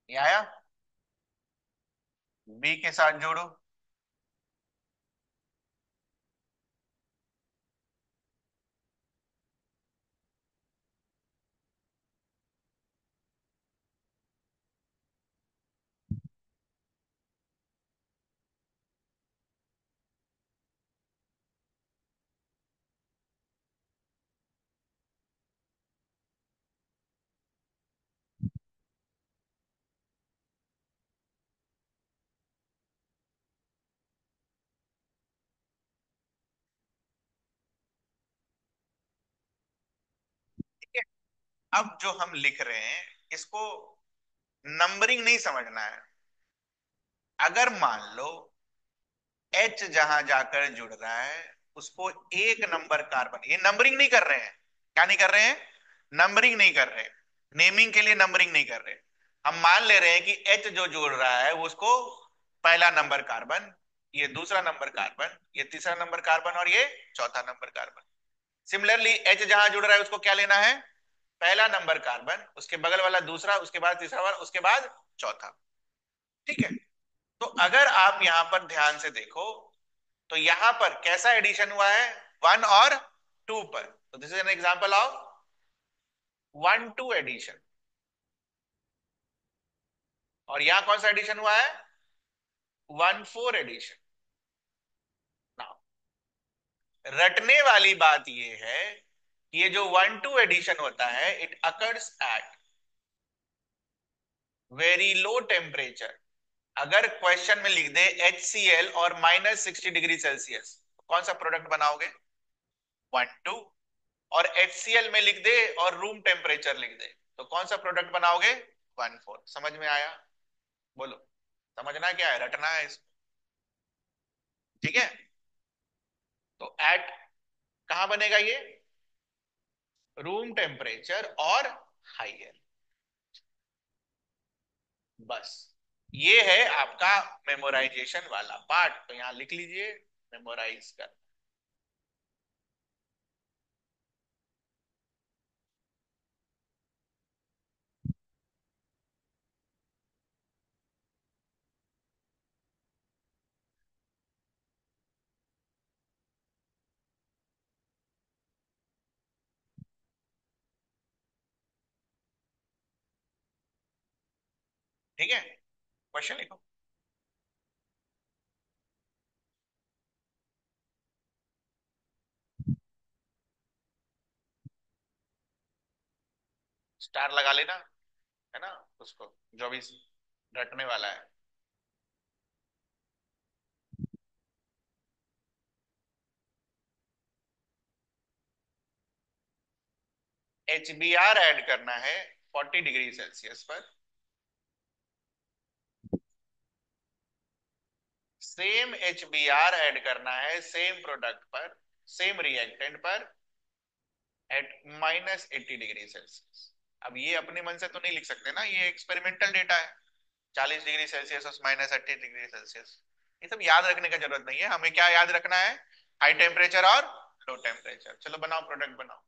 S1: ये आया। बी के साथ जोड़ो। ठीक है। अब जो हम लिख रहे हैं इसको नंबरिंग नहीं समझना है। अगर मान लो एच जहां जाकर जुड़ रहा है उसको एक नंबर कार्बन, ये नंबरिंग नहीं कर रहे हैं। क्या नहीं कर रहे हैं? नंबरिंग नहीं कर रहे। नेमिंग के लिए नंबरिंग नहीं कर रहे। हम मान ले रहे हैं कि एच जो जोड़ रहा है वो उसको पहला नंबर कार्बन, ये दूसरा नंबर कार्बन, ये तीसरा नंबर कार्बन और ये चौथा नंबर कार्बन। सिमिलरली एच जहां जुड़ रहा है उसको क्या लेना है? पहला नंबर कार्बन, उसके बगल वाला दूसरा, उसके बाद तीसरा वाला, उसके बाद चौथा। ठीक है। तो अगर आप यहां पर ध्यान से देखो तो यहां पर कैसा एडिशन हुआ है? वन और टू पर। तो this is an example of one two addition. और यहां कौन सा एडिशन हुआ है? One four addition. नाउ रटने वाली बात यह है कि ये जो वन टू एडिशन होता है it occurs at very low temperature. अगर क्वेश्चन में लिख दे HCl और -60 डिग्री सेल्सियस, कौन सा प्रोडक्ट बनाओगे? One two. और HCl में लिख दे और रूम टेम्परेचर लिख दे तो कौन सा प्रोडक्ट बनाओगे? One four. समझ में आया? बोलो। समझना क्या है, रटना है इसको। ठीक है। तो एट कहां बनेगा ये? रूम टेम्परेचर और हाइयर। बस ये है आपका मेमोराइजेशन वाला पार्ट। तो यहां लिख लीजिए मेमोराइज कर। ठीक है। क्वेश्चन लिखो। स्टार लगा लेना, है ना, उसको जो भी रटने वाला है। HBr ऐड करना है 40 डिग्री सेल्सियस पर। सेम HBr ऐड करना है सेम प्रोडक्ट पर, सेम रिएक्टेंट पर, एट -80 डिग्री सेल्सियस। अब ये अपने मन से तो नहीं लिख सकते ना, ये एक्सपेरिमेंटल डेटा है। 40 डिग्री सेल्सियस और -80 डिग्री सेल्सियस, ये सब याद रखने का जरूरत नहीं है। हमें क्या याद रखना है? हाई टेम्परेचर और लो टेम्परेचर। चलो बनाओ, प्रोडक्ट बनाओ।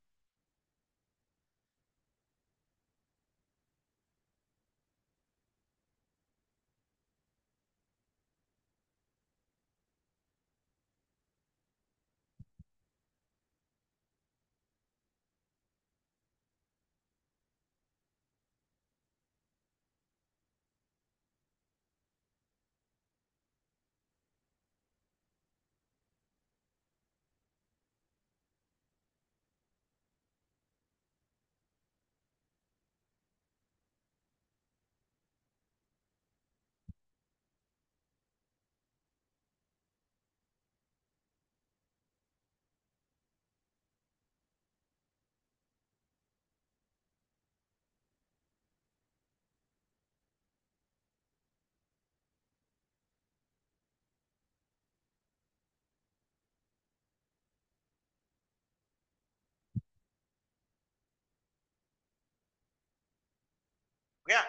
S1: हो गया।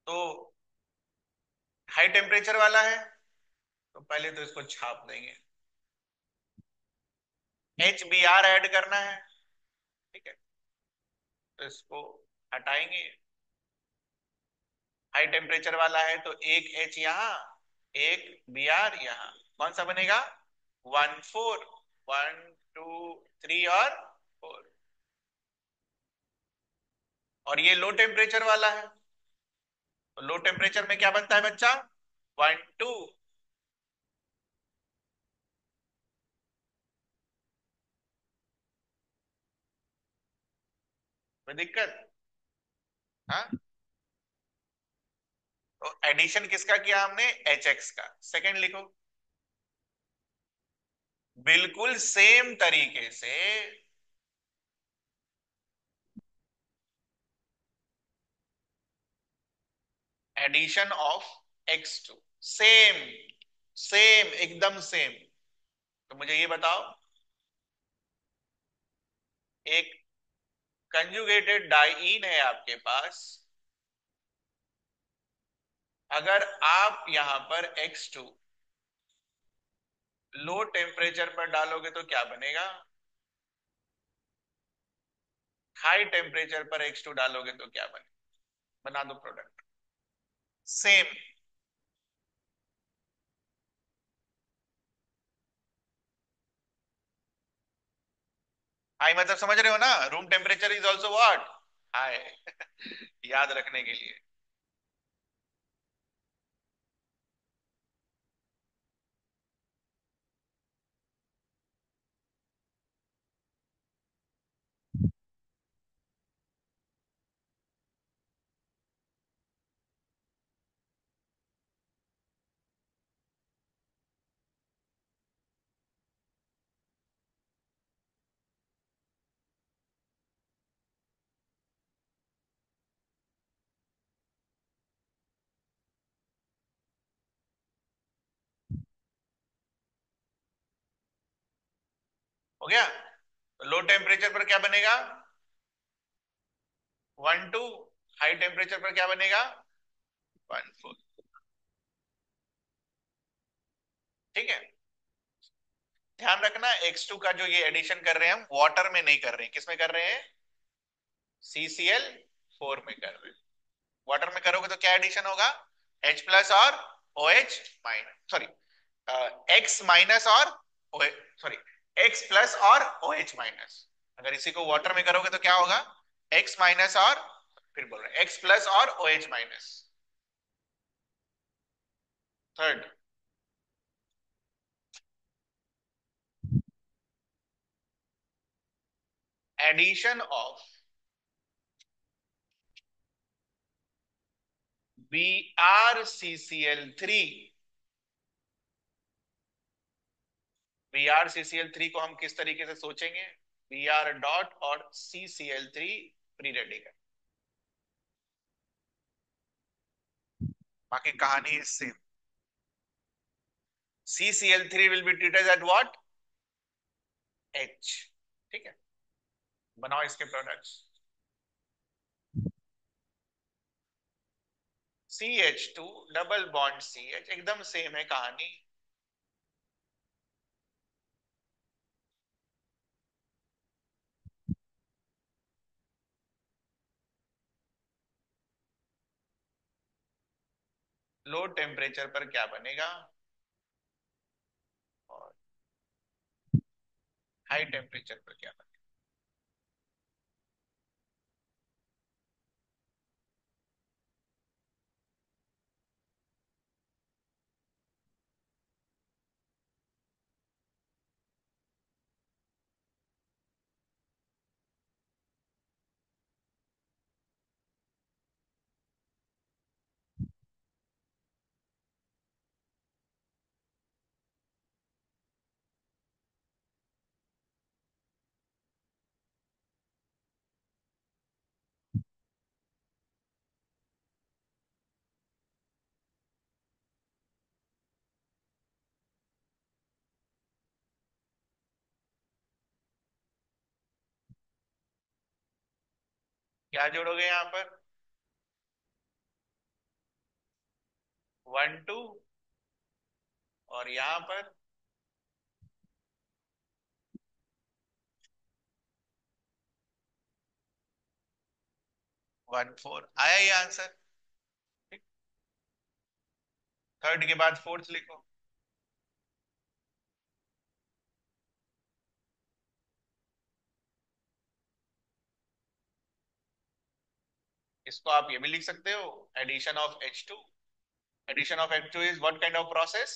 S1: तो हाई टेम्परेचर वाला है तो पहले तो इसको छाप देंगे। HBr ऐड करना है। ठीक है। तो इसको हटाएंगे। हाई टेम्परेचर वाला है तो एक एच यहाँ, एक बी आर यहाँ, कौन सा बनेगा? 1 4, 1 2 3 और 4। और ये लो टेम्परेचर वाला है, तो लो टेम्परेचर में क्या बनता है बच्चा? 1 2। कोई दिक्कत? हाँ, तो एडिशन किसका किया हमने? एच एक्स का। सेकंड लिखो, बिल्कुल सेम तरीके से addition of x2, same, same एकदम सेम। तो मुझे ये बताओ, एक कंजुगेटेड डाइईन है आपके पास, अगर आप यहां पर x2 लो टेम्परेचर पर डालोगे तो क्या बनेगा? हाई टेम्परेचर पर x2 डालोगे तो क्या बनेगा? बना दो प्रोडक्ट, सेम। हाई मतलब समझ रहे हो ना, room temperature is also what? High. याद रखने के लिए। हो गया? लो टेम्परेचर पर क्या बनेगा? 1 2। हाई टेम्परेचर पर क्या बनेगा? 1 4। ठीक है। ध्यान रखना, x2 का जो ये एडिशन कर रहे हैं हम वाटर में नहीं कर रहे हैं, किस में कर रहे हैं? CCl4 में कर रहे हैं। वाटर में करोगे तो क्या एडिशन होगा? H प्लस और OH minus, sorry, X minus और सॉरी, X प्लस और OH माइनस। अगर इसी को वाटर में करोगे तो क्या होगा? X माइनस और, फिर बोल रहे हैं, X प्लस और OH minus. Third, addition of BrCCl3। BrCCl3 को हम किस तरीके से सोचेंगे? Br डॉट और CCl3 प्री रेडिकल। बाकी कहानी इससे, CCl3 will be treated at what? H। ठीक है, बनाओ इसके products. CH2 double bond CH, एकदम सेम है कहानी। लो टेम्परेचर पर क्या बनेगा और हाई टेम्परेचर पर क्या बनेगा? क्या जोड़ोगे यहां पर? 1 2, और यहां पर 1 4। आया ये आंसर? थर्ड के बाद फोर्थ लिखो। इसको आप ये भी लिख सकते हो, addition of H2। Addition of H2 is what kind of process?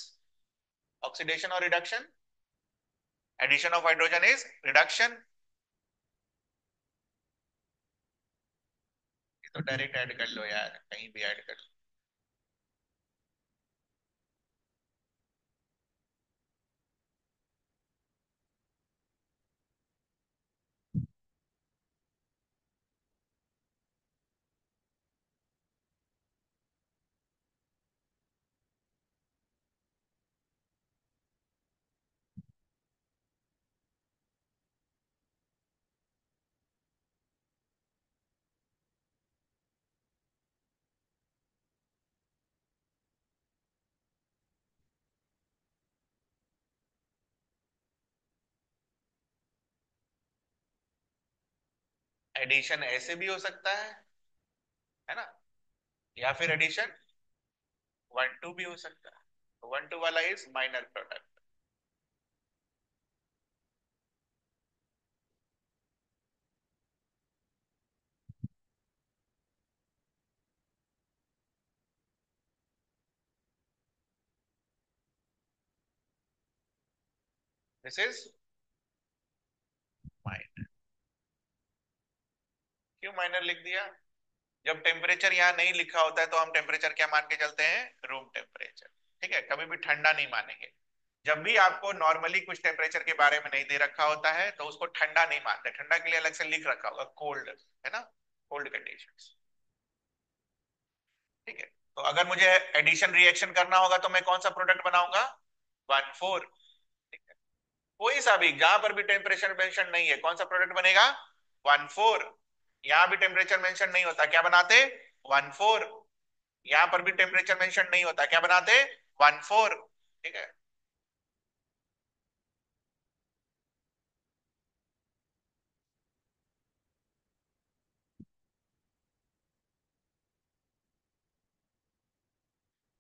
S1: Oxidation और reduction? Addition of hydrogen is reduction. ये तो डायरेक्ट ऐड कर लो यार, कहीं भी ऐड कर लो। एडिशन ऐसे भी हो सकता है ना? या फिर एडिशन 1 2 भी हो सकता है। 1 2 वाला is minor product. This is minor. क्यों माइनर लिख दिया? जब टेम्परेचर यहाँ नहीं लिखा होता है तो हम टेम्परेचर क्या मान के चलते हैं? Room temperature. ठीक है, कभी भी ठंडा नहीं मानेंगे। जब भी आपको नॉर्मली कुछ टेम्परेचर के बारे में नहीं दे रखा होता है तो उसको ठंडा नहीं मानते, ठंडा के लिए अलग से लिख रखा होगा कोल्ड, है ना? Cold conditions. ठीक है। तो अगर मुझे एडिशन रिएक्शन करना होगा तो मैं कौन सा प्रोडक्ट बनाऊंगा? 1 4। कोई सा भी, जहां पर भी टेम्परेचर मेंशन नहीं है, कौन सा प्रोडक्ट बनेगा? 1 4। यहां भी टेम्परेचर मेंशन नहीं होता, क्या बनाते? 1 4। यहां पर भी टेम्परेचर मेंशन नहीं होता, क्या बनाते? 1 4। ठीक है।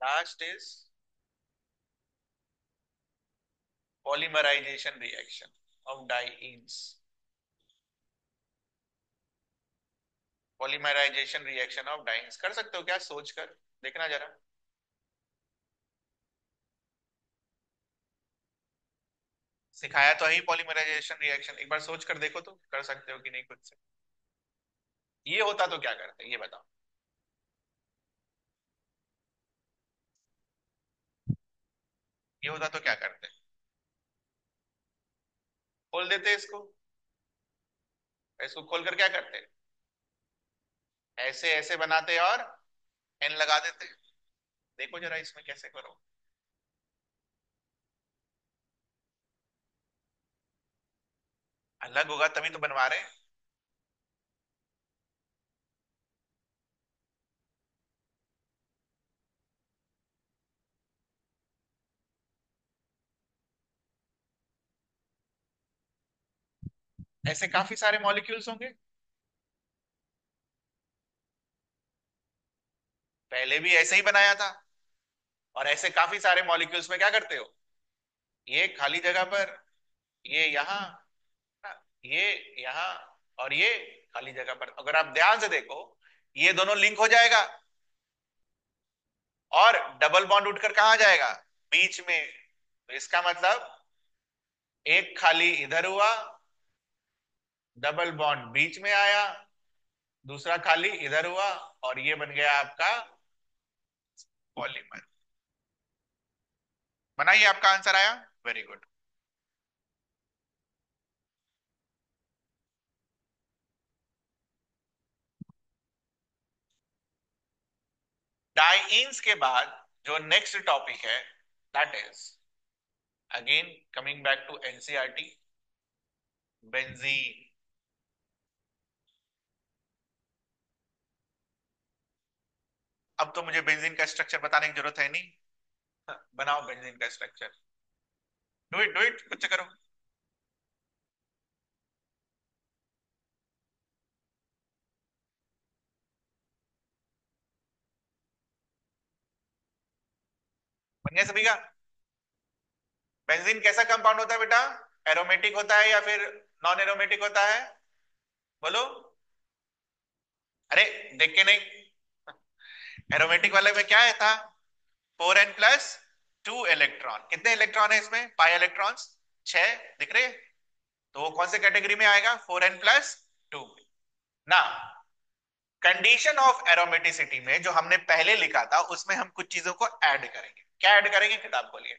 S1: Last is polymerisation reaction of dienes. Polymerisation reaction of dienes कर सकते हो क्या सोचकर? देखना जरा। सिखाया तो है ही पॉलीमराइजेशन रिएक्शन, एक बार सोच कर देखो तो कर सकते हो कि नहीं खुद से। ये होता तो क्या करते ये बताओ। ये होता तो क्या करते? खोल देते इसको। इसको खोलकर क्या करते? ऐसे ऐसे बनाते और एन लगा देते। देखो जरा इसमें कैसे करो। अलग होगा तभी तो बनवा रहे हैं। ऐसे काफी सारे मॉलिक्यूल्स होंगे। पहले भी ऐसे ही बनाया था। और ऐसे काफी सारे मॉलिक्यूल्स में क्या करते हो? ये खाली जगह पर, ये यहाँ, ये यहाँ, और ये खाली जगह पर, अगर आप ध्यान से देखो ये दोनों लिंक हो जाएगा। और डबल बॉन्ड उठकर कहाँ जाएगा? बीच में। तो इसका मतलब एक खाली इधर हुआ, डबल बॉन्ड बीच में आया, दूसरा खाली इधर हुआ, और ये बन गया आपका पॉलीमर। बनाइए, आपका आंसर आया। Very good. डाइईन्स के बाद जो नेक्स्ट टॉपिक है, that is again coming back to NCERT, benzene. अब तो मुझे बेंजीन का स्ट्रक्चर बताने की जरूरत है नहीं। बनाओ बेंजीन का स्ट्रक्चर। डू इट कुछ करो। बन गया सभी का? बेंजीन कैसा कंपाउंड होता है बेटा? एरोमेटिक होता है या फिर नॉन एरोमेटिक होता है? बोलो। अरे देख के नहीं। एरोमेटिक वाले में क्या है था? 4n+2 electron. कितने इलेक्ट्रॉन है इसमें? पाई इलेक्ट्रॉन्स 6 दिख रहे? तो वो कौन से कैटेगरी में आएगा? 4n+2 ना। कंडीशन ऑफ एरोमेटिसिटी में जो हमने पहले लिखा था उसमें हम कुछ चीजों को ऐड करेंगे। क्या ऐड करेंगे? किताब बोलिए।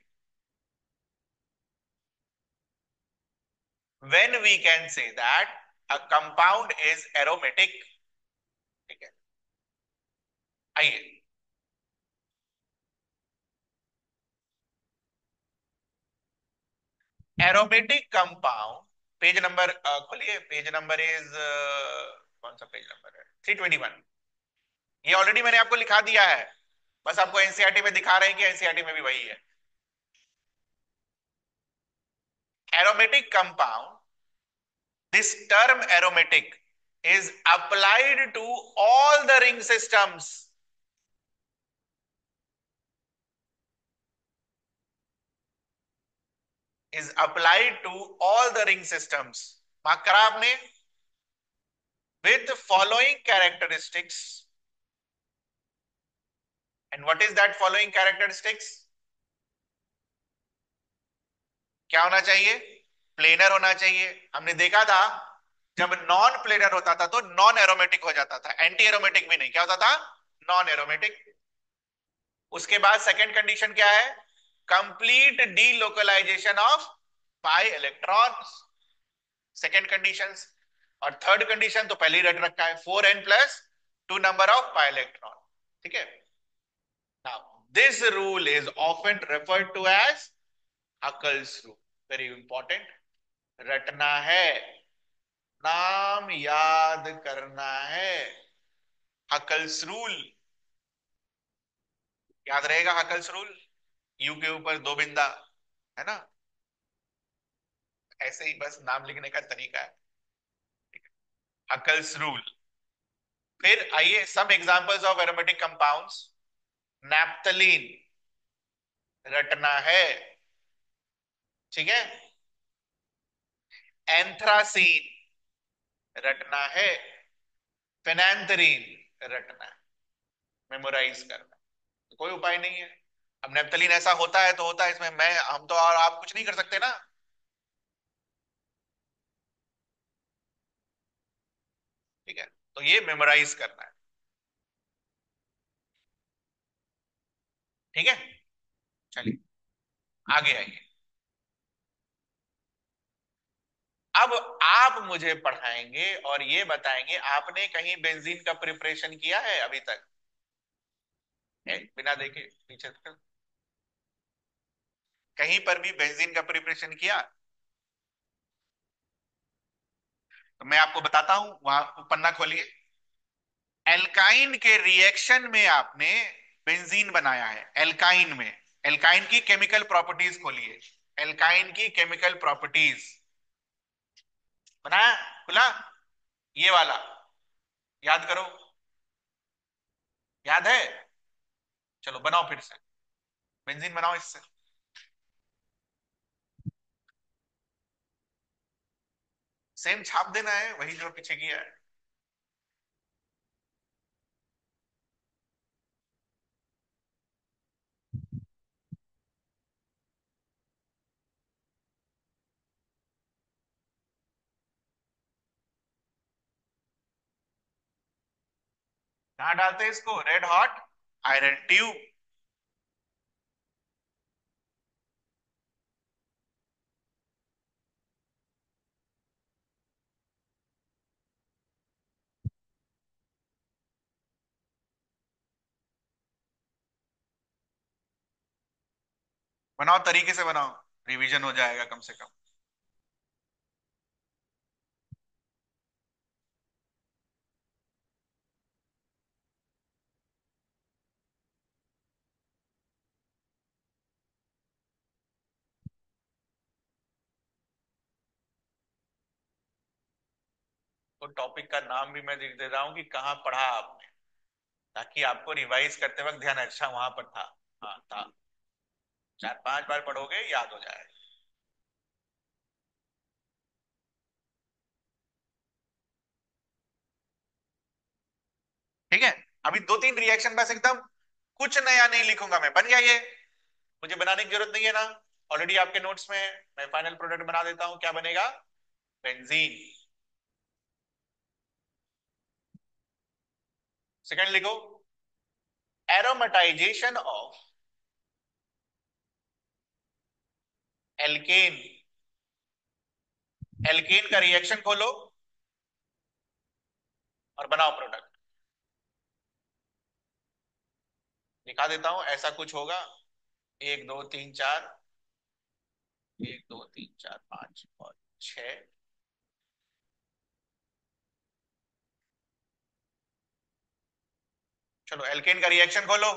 S1: When we can say that a compound is aromatic। ठीक है, आइए। एरोमेटिक कंपाउंड, पेज नंबर खोलिए। पेज नंबर इज कौन सा पेज नंबर है? 321। ये ऑलरेडी मैंने आपको लिखा दिया है, बस आपको एनसीईआरटी में दिखा रहे हैं कि एनसीईआरटी में भी वही है। Aromatic compound, this term aromatic is applied to all the ring systems, is applied to all the ring systems। Mark करा आपने? with following characteristics। and what is that following characteristics? क्या होना चाहिए? प्लेनर होना चाहिए। हमने देखा था जब नॉन प्लेनर होता था तो नॉन एरोमेटिक हो जाता था, एंटी एरोमेटिक भी नहीं, क्या होता था? Non aromatic. उसके बाद सेकंड कंडीशन क्या है? Complete delocalization of pi electrons, second condition. और थर्ड कंडीशन तो पहले ही रट रखा है, 4n+2 number of pi electron. ठीक है। Now this rule is often referred to as Huckel's rule. Very important, रटना है, नाम याद करना है। हकल्स रूल याद रहेगा। हकल्स रूल, यू के ऊपर दो बिंदा, है ना? ऐसे ही बस नाम लिखने का तरीका है। Huckel's rule. फिर आइए, some examples of aromatic compounds. Naphthalene रटना है, ठीक है। एंथ्रासीन रटना है। फेनेंथ्रीन रटना है, मेमोराइज करना। तो कोई उपाय नहीं है। अब नैप्थलीन ऐसा होता है तो होता है, इसमें मैं हम तो और आप कुछ नहीं कर सकते ना। ठीक है, तो ये मेमोराइज करना है। ठीक है, चलिए आगे आइए। अब आप मुझे पढ़ाएंगे और ये बताएंगे आपने कहीं बेंजीन का प्रिपरेशन किया है अभी तक? बिना देखे पीछे तक कहीं पर भी बेंजीन का प्रिपरेशन किया? तो मैं आपको बताता हूं, वहां पन्ना खोलिए। एल्काइन के रिएक्शन में आपने बेंजीन बनाया है, एल्काइन में। एल्काइन की केमिकल प्रॉपर्टीज खोलिए। एल्काइन की केमिकल प्रॉपर्टीज बनाया, खुला, ये वाला याद करो। याद है? चलो बनाओ फिर से, बेंजीन बनाओ इससे। सेम छाप देना है, वही जो पीछे किया है। कहाँ डालते हैं इसको? Red hot iron tube. बनाओ, तरीके से बनाओ, रिवीजन हो जाएगा कम से कम। तो टॉपिक का नाम भी मैं लिख दे रहा हूँ कि कहाँ पढ़ा आपने, ताकि आपको रिवाइज करते वक्त ध्यान। अच्छा, वहां पर था, हाँ था। चार पांच बार पढ़ोगे याद हो जाएगा। ठीक है। अभी दो तीन रिएक्शन बस, एकदम कुछ नया नहीं लिखूंगा मैं, बन गया ये। मुझे बनाने की जरूरत नहीं है ना, ऑलरेडी आपके नोट्स में है। मैं फाइनल प्रोडक्ट बना देता हूं, क्या बनेगा? बेंजीन। सेकंड लिखो, एरोमेटाइजेशन ऑफ एल्केन। एल्केन का रिएक्शन खोलो और बनाओ प्रोडक्ट। दिखा देता हूं, ऐसा कुछ होगा। एक दो तीन चार, एक दो तीन चार पांच और छह। चलो एल्केन का रिएक्शन खोलो।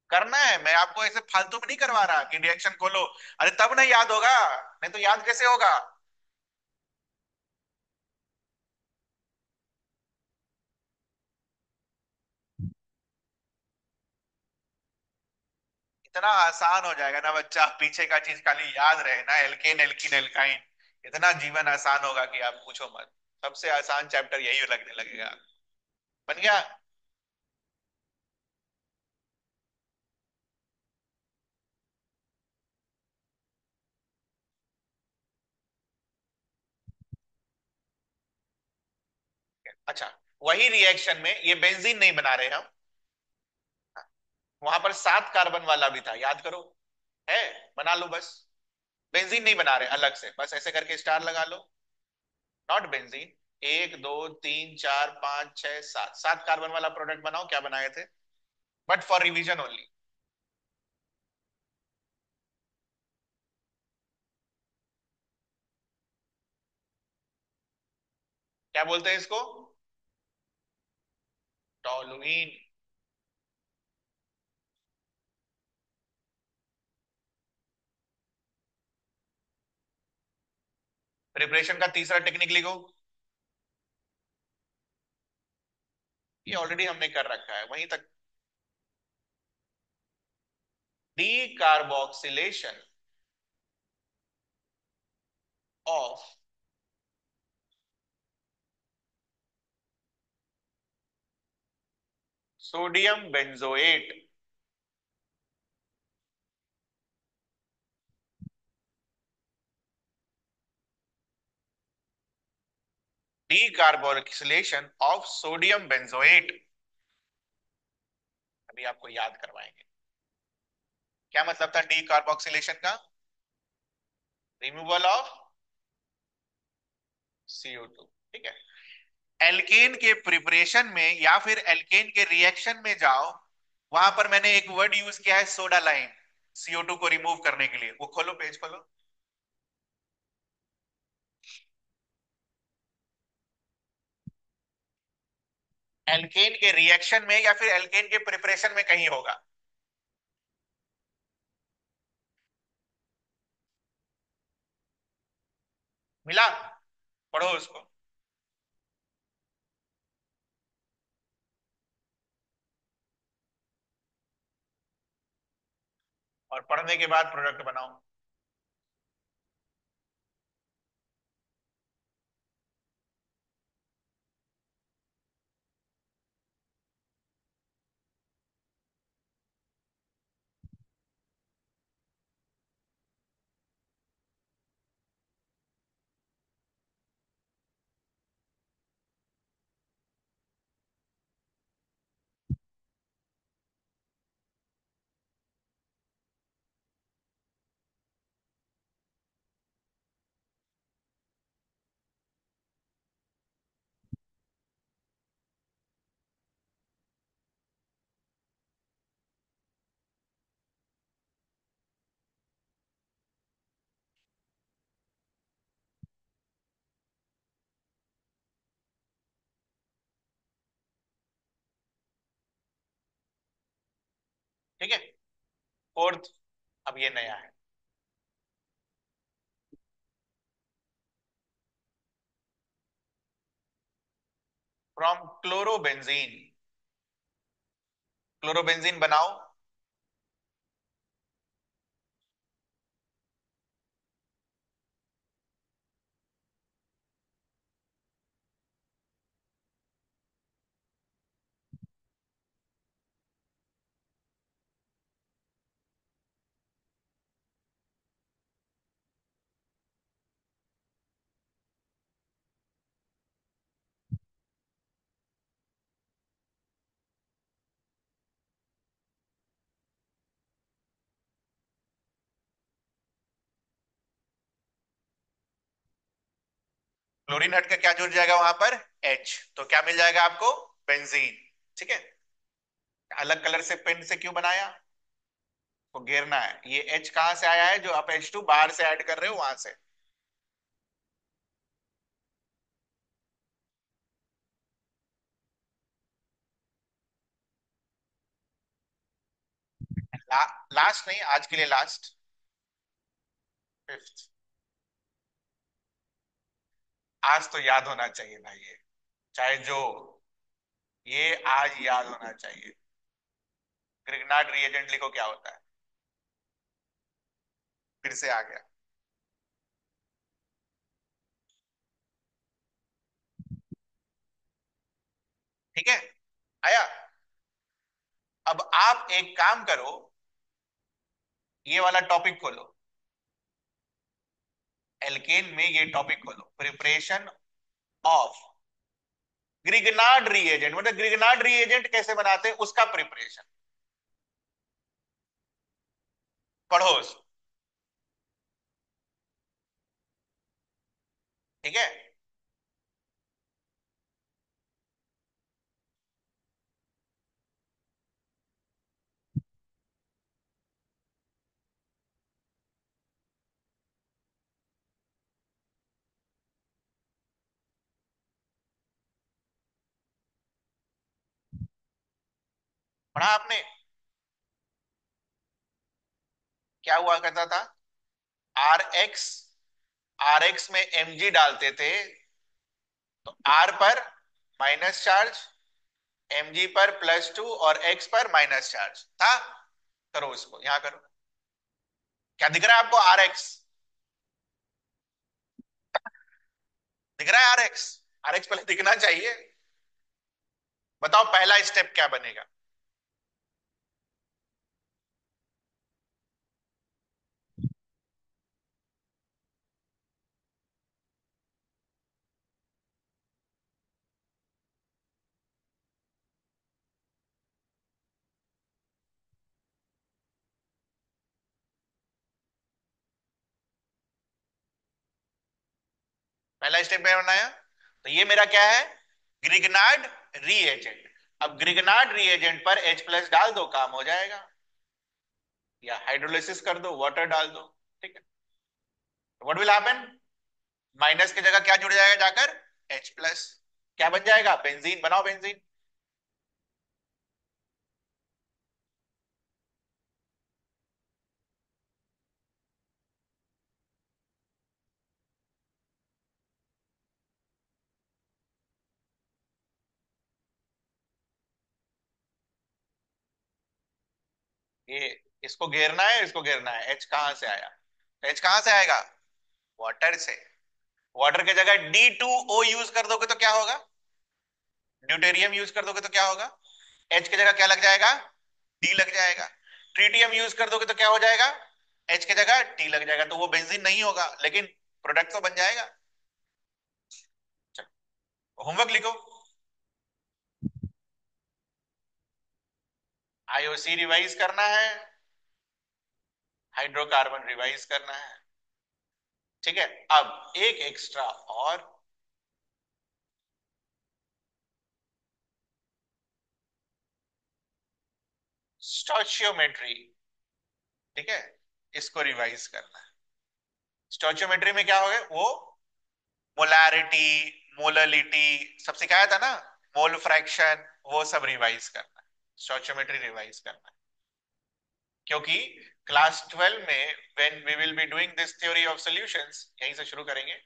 S1: करना है, मैं आपको ऐसे फालतू में नहीं करवा रहा कि रिएक्शन खोलो। अरे तब नहीं याद होगा, नहीं तो याद कैसे होगा? इतना आसान हो जाएगा ना बच्चा, पीछे का चीज खाली याद रहे ना, एल्केन एल्कीन एल्काइन। इतना जीवन आसान होगा कि आप पूछो मत। सबसे आसान चैप्टर यही लगने लगेगा। बन गया। अच्छा, वही रिएक्शन में ये बेंजीन नहीं बना रहे हम। वहां पर 7 कार्बन वाला भी था, याद करो। है, बना लो बस। बेंजीन नहीं बना रहे अलग से, बस ऐसे करके स्टार लगा लो। Not benzene. एक दो तीन चार पांच छह सात, 7 कार्बन वाला प्रोडक्ट बनाओ, क्या बनाए थे? But for revision only. क्या बोलते हैं इसको? टॉलुइन। प्रिपरेशन का तीसरा टेक्निक लिखो। ये ऑलरेडी हमने कर रखा है वहीं तक। D carboxylation of sodium benzoate. D carboxylation of sodium benzoate. अभी आपको याद करवाएंगे। क्या मतलब था डी कार्बोक्सिलेशन का? Removal of CO2। ठीक है। एल्केन के प्रिपरेशन में या फिर एल्केन के रिएक्शन में जाओ, वहां पर मैंने एक वर्ड यूज किया है, सोडा लाइन। CO2 को रिमूव करने के लिए, वो खोलो, पेज खोलो। एल्केन के रिएक्शन में या फिर एल्केन के प्रिपरेशन में कहीं होगा। मिला? पढ़ो उसको। और पढ़ने के बाद प्रोडक्ट बनाओ। ठीक है। फोर्थ, अब ये नया है। From chlorobenzene. क्लोरोबेंजीन बनाओ। क्लोरीन हट के क्या जुड़ जाएगा वहां पर? एच। तो क्या मिल जाएगा आपको? बेंजीन। ठीक है। अलग कलर से पेन से क्यों बनाया? तो घेरना है। ये एच कहां से आया है? जो आप H2 बाहर से ऐड कर रहे हो वहां से। लास्ट नहीं, आज के लिए लास्ट। फिफ्थ। आज तो याद होना चाहिए भाई ये, चाहे जो, ये आज याद होना चाहिए। ग्रिग्नार्ड रिएजेंट लिखो क्या होता है। फिर से आ गया। ठीक है, आया। अब आप एक काम करो, ये वाला टॉपिक खोलो। एल्केन में ये टॉपिक खोलो, प्रिपरेशन ऑफ ग्रिग्नार्ड रिएजेंट, मतलब ग्रिग्नार्ड रिएजेंट कैसे बनाते हैं उसका प्रिपरेशन। पढ़ो उसको। ठीक है। पढ़ा आपने? क्या हुआ करता था? RX, RX में mg डालते थे, तो R पर माइनस चार्ज, mg पर +2 और x पर माइनस चार्ज था। करो उसको, यहां करो। क्या दिख रहा है आपको? RX दिख रहा है? RX, RX पहले दिखना चाहिए। बताओ पहला स्टेप क्या बनेगा? पहला स्टेप मैंने बनाया, तो ये मेरा क्या है? Grignard reagent. अब ग्रिग्नार्ड रीएजेंट पर H+ डाल दो, काम हो जाएगा। या हाइड्रोलिसिस कर दो, वाटर डाल दो। ठीक है। What will happen? माइनस की जगह क्या जुड़ जाएगा जाकर? H+। क्या बन जाएगा? बेंजीन। बनाओ बेंजीन। ये इसको घेरना है, इसको घेरना है। H कहां से आया? H कहां से आएगा? वाटर से। वाटर की जगह D2O यूज कर दोगे तो क्या होगा? ड्यूटेरियम यूज कर दोगे तो क्या होगा? H की जगह क्या लग जाएगा? D लग जाएगा। ट्रीटियम यूज कर दोगे तो क्या हो जाएगा? H की जगह T लग जाएगा। तो वो बेंजीन नहीं होगा, लेकिन प्रोडक्ट तो बन जाएगा। चलो होमवर्क लिखो। आईओसी रिवाइज करना है, हाइड्रोकार्बन रिवाइज करना है। ठीक है। अब एक एक्स्ट्रा और, स्टोचियोमेट्री। ठीक है, इसको रिवाइज करना है। स्टोचियोमेट्री में क्या हो गया? वो मोलैरिटी, मोललिटी सब सिखाया था ना, मोल फ्रैक्शन, वो सब रिवाइज करना है। स्टोचियोमेट्री रिवाइज करना है, क्योंकि क्लास 12 में when we will be doing this theory of solutions, यहीं से शुरू करेंगे।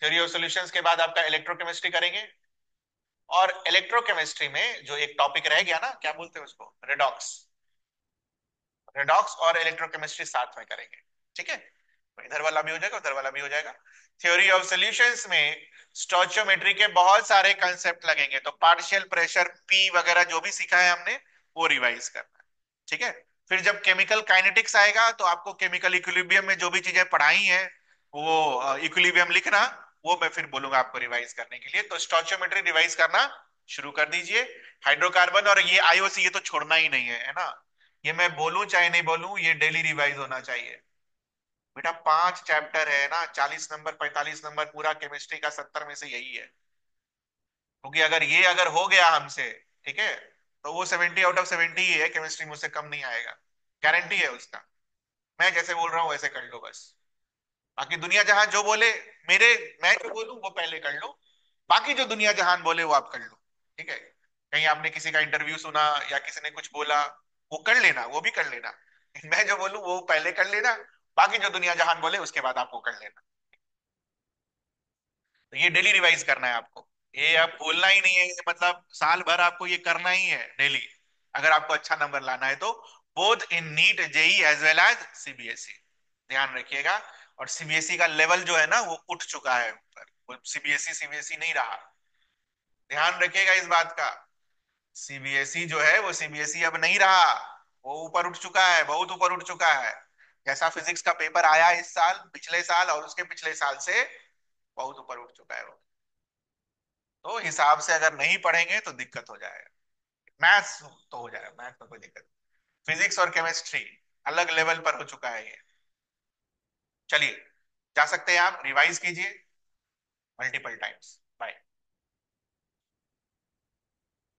S1: थ्योरी ऑफ सॉल्यूशंस के बाद आपका इलेक्ट्रोकेमिस्ट्री करेंगे। और इलेक्ट्रोकेमिस्ट्री में जो एक टॉपिक रह गया ना, क्या बोलते हैं उसको, रेडॉक्स। रेडॉक्स और इलेक्ट्रोकेमिस्ट्री साथ में करेंगे। ठीक है, तो इधर वाला भी हो जाएगा, उधर वाला भी हो जाएगा। थ्योरी ऑफ सॉल्यूशंस में स्टोइचियोमेट्री के बहुत सारे कंसेप्ट लगेंगे, तो पार्शियल प्रेशर, पी वगैरह जो भी सीखा है हमने वो रिवाइज करना है। ठीक है। फिर जब केमिकल काइनेटिक्स आएगा तो आपको केमिकल इक्विलिब्रियम में जो भी चीजें पढ़ाई हैं वो इक्विलिब्रियम लिखना, वो मैं फिर बोलूंगा आपको रिवाइज करने के लिए। तो स्टोइचियोमेट्री रिवाइज करना शुरू कर दीजिए। हाइड्रोकार्बन और ये आईओसी ये तो छोड़ना ही नहीं है, है ना। ये मैं बोलूं चाहे नहीं बोलूं, ये डेली रिवाइज होना चाहिए। बेटा 5 चैप्टर है ना, 40 नंबर 45 नंबर, पूरा केमिस्ट्री का 70 में से यही है। क्योंकि अगर ये अगर हो गया हमसे, ठीक है, तो वो 70 आउट ऑफ 70 ही है, केमिस्ट्री मुझसे कम नहीं आएगा, गारंटी है उसका। मैं जैसे बोल रहा हूँ वैसे कर लो बस। बाकी दुनिया जहान जो बोले, मेरे, मैं जो बोलूं वो पहले कर लो, बाकी जो दुनिया जहान बोले वो आप कर लो। ठीक है। कहीं आपने किसी का इंटरव्यू सुना या किसी ने कुछ बोला, वो कर लेना, वो भी कर लेना। मैं जो बोलूं वो पहले कर लेना, बाकी जो दुनिया जहान बोले उसके बाद आपको कर लेना। तो ये डेली रिवाइज करना है आपको, ये आप भूलना ही नहीं है, ये मतलब साल भर आपको ये करना ही है डेली, अगर आपको अच्छा नंबर लाना है तो। Both in NEET, JEE as well as CBSE, ध्यान रखिएगा। और सीबीएसई का लेवल जो है ना वो उठ चुका है ऊपर, वो सीबीएसई सीबीएसई नहीं रहा, ध्यान रखिएगा इस बात का। सीबीएसई जो है वो सीबीएसई अब नहीं रहा, वो ऊपर उठ चुका है, बहुत ऊपर उठ चुका है। जैसा फिजिक्स का पेपर आया इस साल, पिछले साल और उसके पिछले साल से बहुत ऊपर उठ चुका है वो। तो हिसाब से अगर नहीं पढ़ेंगे तो दिक्कत हो जाएगा। मैथ्स तो हो जाएगा, मैथ्स में कोई दिक्कत। फिजिक्स और केमिस्ट्री अलग लेवल पर हो चुका है ये। चलिए, जा सकते हैं आप, रिवाइज कीजिए मल्टीपल टाइम्स।